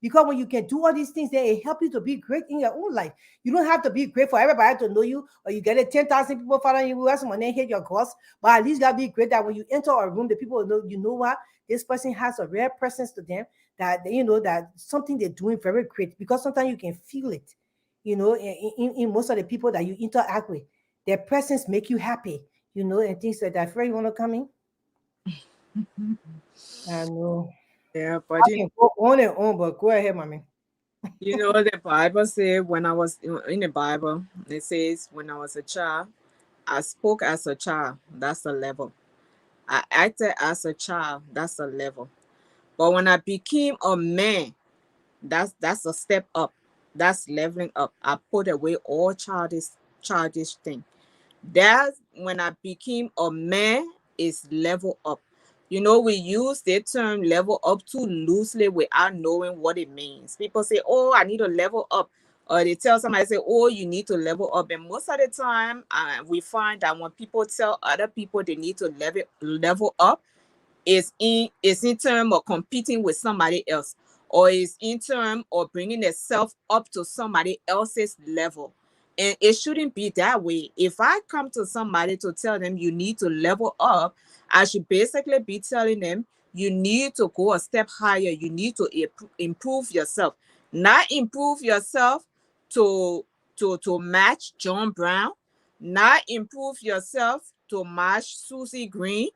Because when you can do all these things, they help you to be great in your own life. You don't have to be great for everybody to know you, or you get it 10,000 people following you. That's when they hit your course. But at least you gotta be great that when you enter a room, the people know, you know what, this person has a rare presence to them, that that something they're doing very great, because sometimes you can feel it, in most of the people that you interact with. Their presence make you happy, and things like that. Fred, you want to come in? I know. Yeah, I but can go on and on, but go ahead, mommy. the Bible says when I was in the Bible, it says when I was a child, I spoke as a child. That's a level. I acted as a child. That's a level. But when I became a man, that's a step up. That's leveling up. I put away all childish thing. That's when I became a man, is level up. We use the term level up too loosely without knowing what it means. People say, oh, I need to level up. Or they tell somebody, say, oh, you need to level up. And most of the time, we find that when people tell other people they need to level up, is in terms of competing with somebody else, or is in terms of bringing itself up to somebody else's level. And it shouldn't be that way. If I come to somebody to tell them you need to level up, I should basically be telling them you need to go a step higher. You need to improve yourself, not improve yourself to match John Brown, not improve yourself to match Susie Green,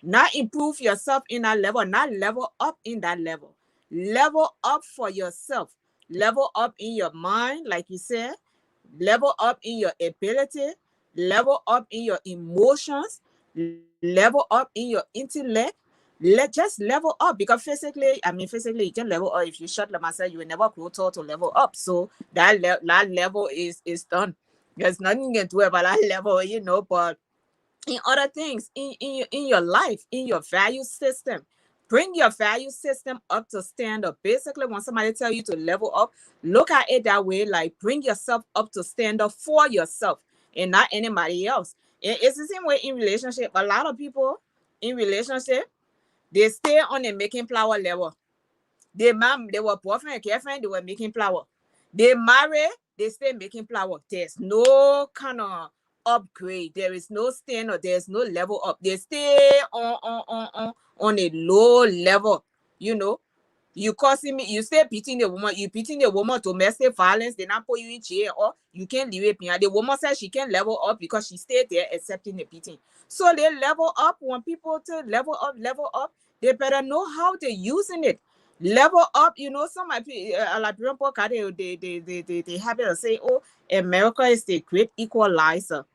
not improve yourself in that level, not level up in that level. Level up for yourself. Level up in your mind, like you said. Level up in your ability. Level up in your emotions. Level up in your intellect. Just level up, because physically you can level up. If you shut them myself, you will never grow tall to level up. So that level is done. There's nothing you can do about that level, but in other things in your life, in your value system, bring your value system up to stand up. Basically, when somebody tell you to level up, look at it that way, like bring yourself up to stand up for yourself and not anybody else. And it's the same way in relationship. A lot of people in relationship, they stay on a making flower level. They were boyfriend and girlfriend, they were making flower. They marry, they stay making flower. There's no kind of upgrade. There is no stand, or there's no level up. They stay on a low level. You causing me, you stay beating the woman, you beating the woman, domestic violence, they not put you in jail, or you can't leave it behind. The woman says she can't level up because she stayed there accepting the beating. So they level up. When people to level up, they better know how they're using it. Level up, some Liberian podcast, they have it to say, oh, America is the great equalizer.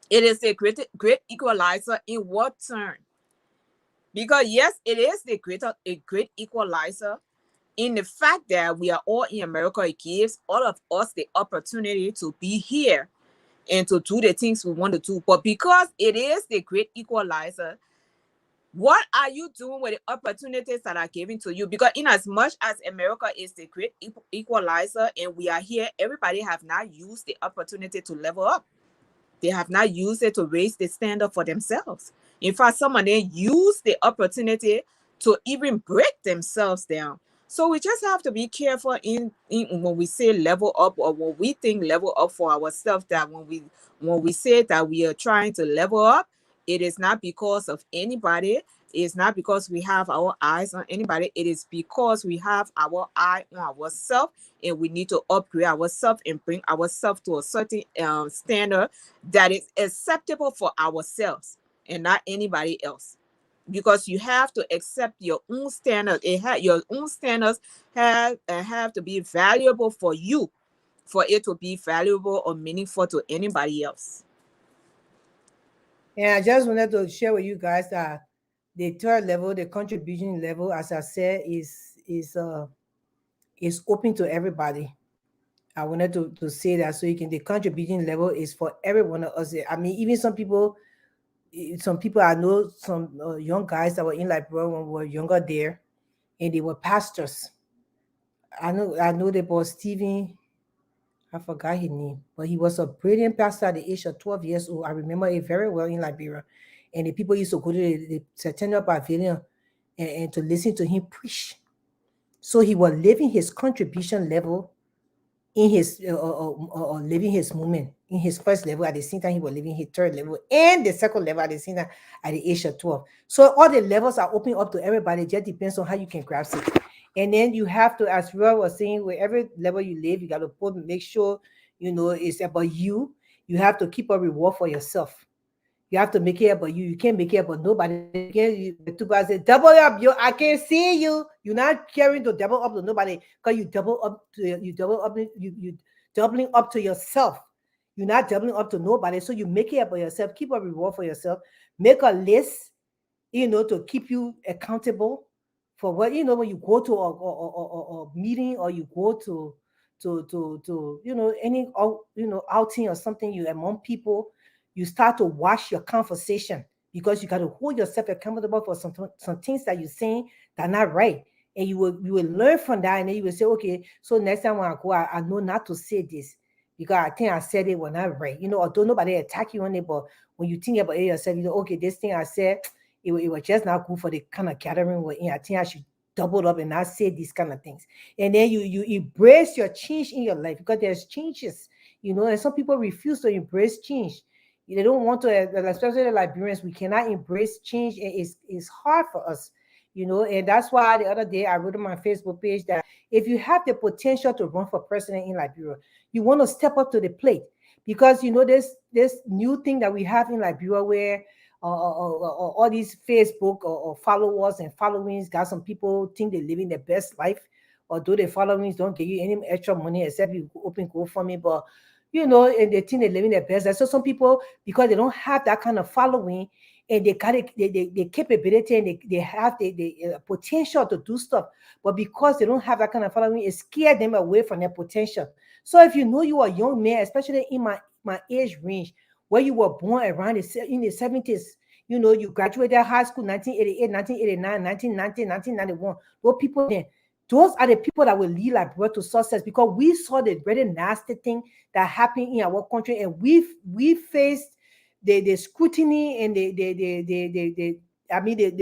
It is a great equalizer in what term? Because yes, it is a great equalizer in the fact that we are all in America. It gives all of us the opportunity to be here and to do the things we want to do. But because it is the great equalizer, what are you doing with the opportunities that are given to you? Because in as much as America is the great equalizer and we are here, everybody have not used the opportunity to level up. They have not used it to raise the standard for themselves. In fact, some of them use the opportunity to even break themselves down. So we just have to be careful in when we say level up, or when we think level up for ourselves, that when we say that we are trying to level up, it is not because of anybody. It's not because we have our eyes on anybody. It is because we have our eye on ourselves, and we need to upgrade ourselves and bring ourselves to a certain standard that is acceptable for ourselves and not anybody else. Because you have to accept your own standards. Your own standards have to be valuable for you, for it to be valuable or meaningful to anybody else. And I just wanted to share with you guys that the third level, the contribution level, as I said, is open to everybody. I wanted to say that so you can, the contribution level is for every one of us. I mean, even some people I know, some young guys that were in Liberia when we were younger there, and they were pastors. I know they were Stephen. I forgot his name, but he was a brilliant pastor at the age of 12 years old. I remember it very well in Liberia. And the people used to go to the Centennial Pavilion and to listen to him preach. So he was living his contribution level in his living his moment in his first level. At the same time, he was living his third level and the second level at the same time at the age of 12. So all the levels are open up to everybody. It just depends on how you can grasp it. And then you have to, as Roy was saying, with every level you live, you got to make sure it's about you. You have to keep a reward for yourself. You have to make it about you. You can't make it about nobody. Two guys say, double up, I can't see you. You're not caring to double up to nobody because you doubling up to yourself. You're not doubling up to nobody. So you make it about yourself. Keep a reward for yourself. Make a list, to keep you accountable for what, when you go to a meeting or you go to any outing or something, you among people, you start to watch your conversation because you got to hold yourself accountable for some things that you're saying that are not right. And you will learn from that, and then you will say, okay, so next time when I go, I know not to say this because I think I said it was not right. Although nobody attack you on it, but when you think about it yourself, okay, this thing I said, it was just not good for the kind of gathering we're in. I think I should double up and not say these kind of things. And then you embrace your change in your life because there's changes, and some people refuse to embrace change. They don't want to, especially the Liberians, we cannot embrace change. It's hard for us, and that's why the other day I wrote on my Facebook page that if you have the potential to run for president in Liberia, you want to step up to the plate because, this new thing that we have in Liberia where all these Facebook or followers and followings got some people think they're living their best life, although the followings don't give you any extra money except you open GoFundMe, but and they think they're living their best life. So some people, because they don't have that kind of following and they got the capability and they have the potential to do stuff, but because they don't have that kind of following, it scares them away from their potential. So if you are a young man, especially in my age range, where you were born around in the 70s, you graduated high school 1988, 1989, 1990, 1991. Those people then, those are the people that will lead Liberia to success because we saw the very nasty thing that happened in our country, and we faced the scrutiny and the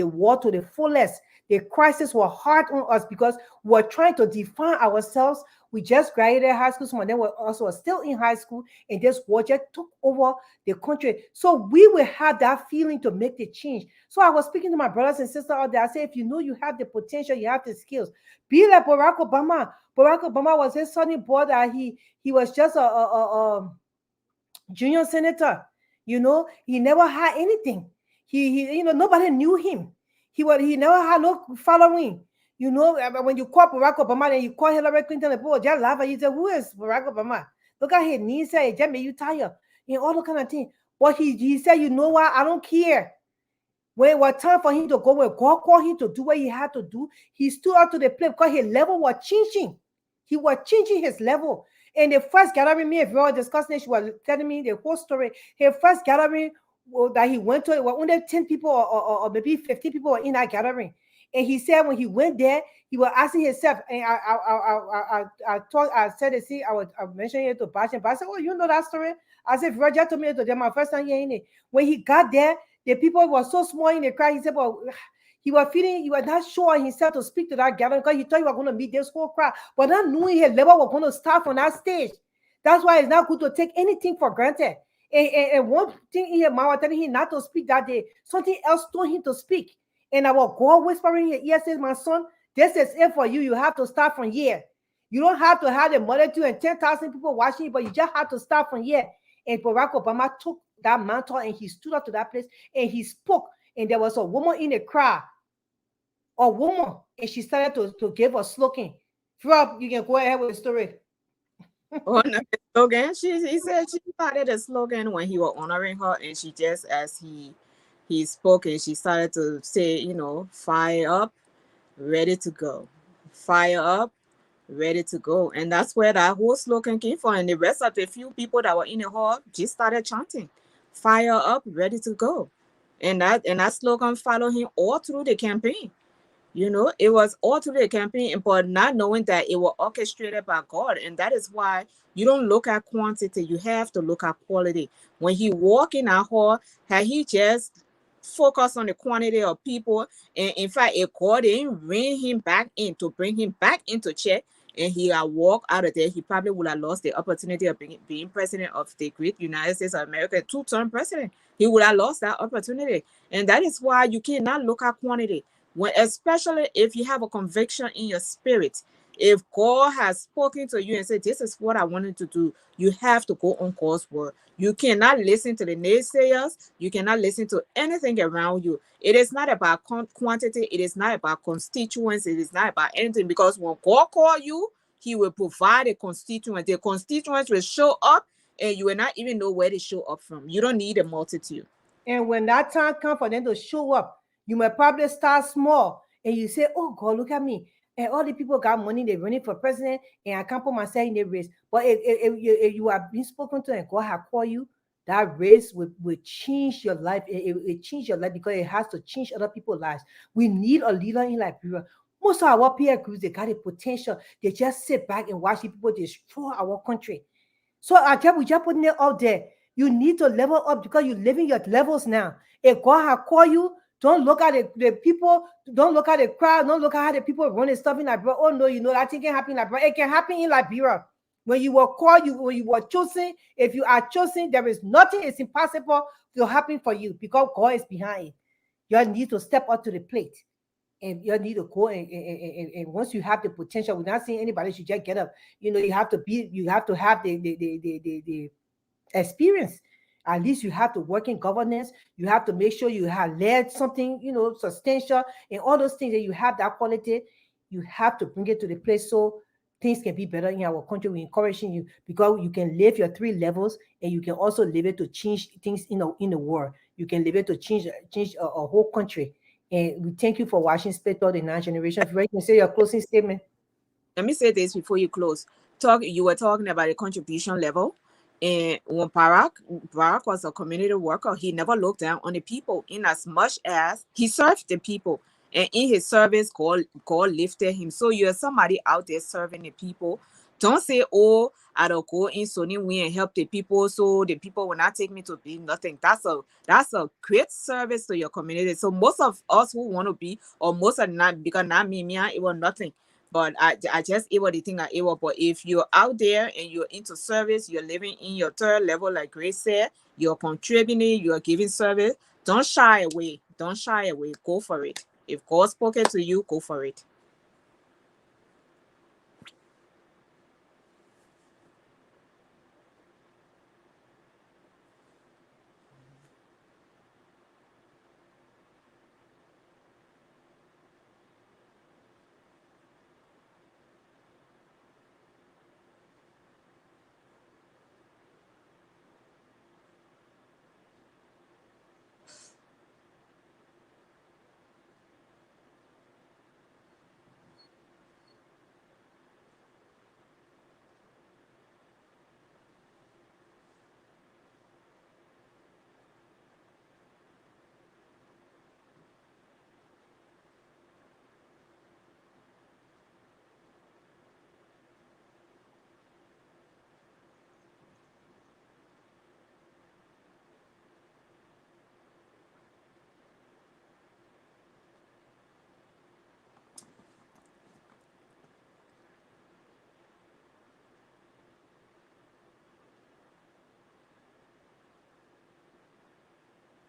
war to the fullest. The crisis was hard on us because we were trying to define ourselves. We just graduated high school, some of them were also still in high school, and this war just took over the country. So we will have that feeling to make the change. So I was speaking to my brothers and sisters out there. I said, if you have the potential, you have the skills. Be like Barack Obama. Barack Obama was his sonny boy that he was just a junior senator. He never had anything. He nobody knew him. He never had no following. When you call Barack Obama, then you call Hillary Clinton, the people just laugh at you. Say, who is Barack Obama? Look at his knees, say it just made you tired. All the kind of thing. But he said, you know what? I don't care. When it was time for him to go, when God called him to do what he had to do, he stood up to the plate because his level was changing. He was changing his level. And the first gathering, me and Vera discussing, she was telling me the whole story. His first gathering that he went to, it was only 10 people or maybe 15 people were in that gathering. And he said when he went there, he was asking himself, and I said, see, I was mentioning it to Bashan. But I said, oh, you know that story? I said, Roger told me to my first time hearing it. When he got there, the people were so small in the crowd. He said, well, he was not sure himself to speak to that gathering because he thought he was going to meet this whole crowd. But not knowing his level was going to start from that stage. That's why it's not good to take anything for granted. And one thing in his mouth telling him not to speak that day, something else told him to speak. And our God whispering in your ear says, my son, this is it for you. You have to start from here. You don't have to have a multitude and 10,000 people watching you, but you just have to start from here. And Barack Obama took that mantle and he stood up to that place and he spoke. And there was a woman in the crowd, a woman, and she started to give a slogan. Rob, you can go ahead with the story. Oh, no, the slogan. He said she started a slogan when he was honoring her, and she just as he spoke, and she started to say, you know, fire up, ready to go, fire up, ready to go, and that's where that whole slogan came from. And the rest of the few people that were in the hall just started chanting, fire up, ready to go, and that slogan followed him all through the campaign. You know, it was all through the campaign, but not knowing that it was orchestrated by God. And that is why you don't look at quantity, you have to look at quality. When he walked in our hall, had he just focused on the quantity of people, and in fact, if God didn't bring him back in to bring him back into check, and he had walked out of there, he probably would have lost the opportunity of being president of the great United States of America, two-term president. He would have lost that opportunity. And that is why you cannot look at quantity. When, especially if you have a conviction in your spirit, if God has spoken to you and said, this is what I wanted to do, you have to go on God's word. You cannot listen to the naysayers. You cannot listen to anything around you. It is not about quantity. It is not about constituents. It is not about anything, because when God calls you, he will provide a constituent. The constituents will show up, and you will not even know where they show up from. You don't need a multitude. And when that time comes for them to show up, you might probably start small and you say, oh God, look at me. And all the people got money, they're running for president, and I can't put myself in the race. But if you are being spoken to and God has called you, that race will change your life. It change your life because it has to change other people's lives. We need a leader in Liberia. Most of our peer groups, they got the potential. They just sit back and watch people destroy our country. So we just putting it out there. You need to level up because you're living your levels now. If God has called you, don't look at the people, don't look at the crowd, don't look at how the people running stuff in Liberia. Oh no, you know that thing can happen in Liberia. It can happen in Liberia. When you were called, when you were chosen, if you are chosen, there is nothing, it's impossible to happen for you because God is behind it. You need to step up to the plate. And you need to go and once you have the potential, we're not saying anybody should just get up. You know, you have to have the experience. At least you have to work in governance. You have to make sure you have led something, you know, substantial, and all those things that you have that quality. You have to bring it to the place so things can be better in our country. We're encouraging you because you can live your 3 levels, and you can also live it to change things in the world. You can live it to change a whole country. And we thank you for watching Split Thought, the 9th generation. If you can say your closing statement. Let me say this before you close. You were talking about the contribution level. And when Barack was a community worker, he never looked down on the people, in as much as he served the people. And in his service, God lifted him. So you're somebody out there serving the people. Don't say, oh, I don't go in Sony Win and help the people, so the people will not take me to be nothing. That's a great service to your community. So most of us who want to be, or most are not, because not me, it was nothing. But I just able to think I able. But if you're out there and you're into service, you're living in your 3rd level, like Grace said, you're contributing, you're giving service, don't shy away. Don't shy away. Go for it. If God spoke it to you, go for it.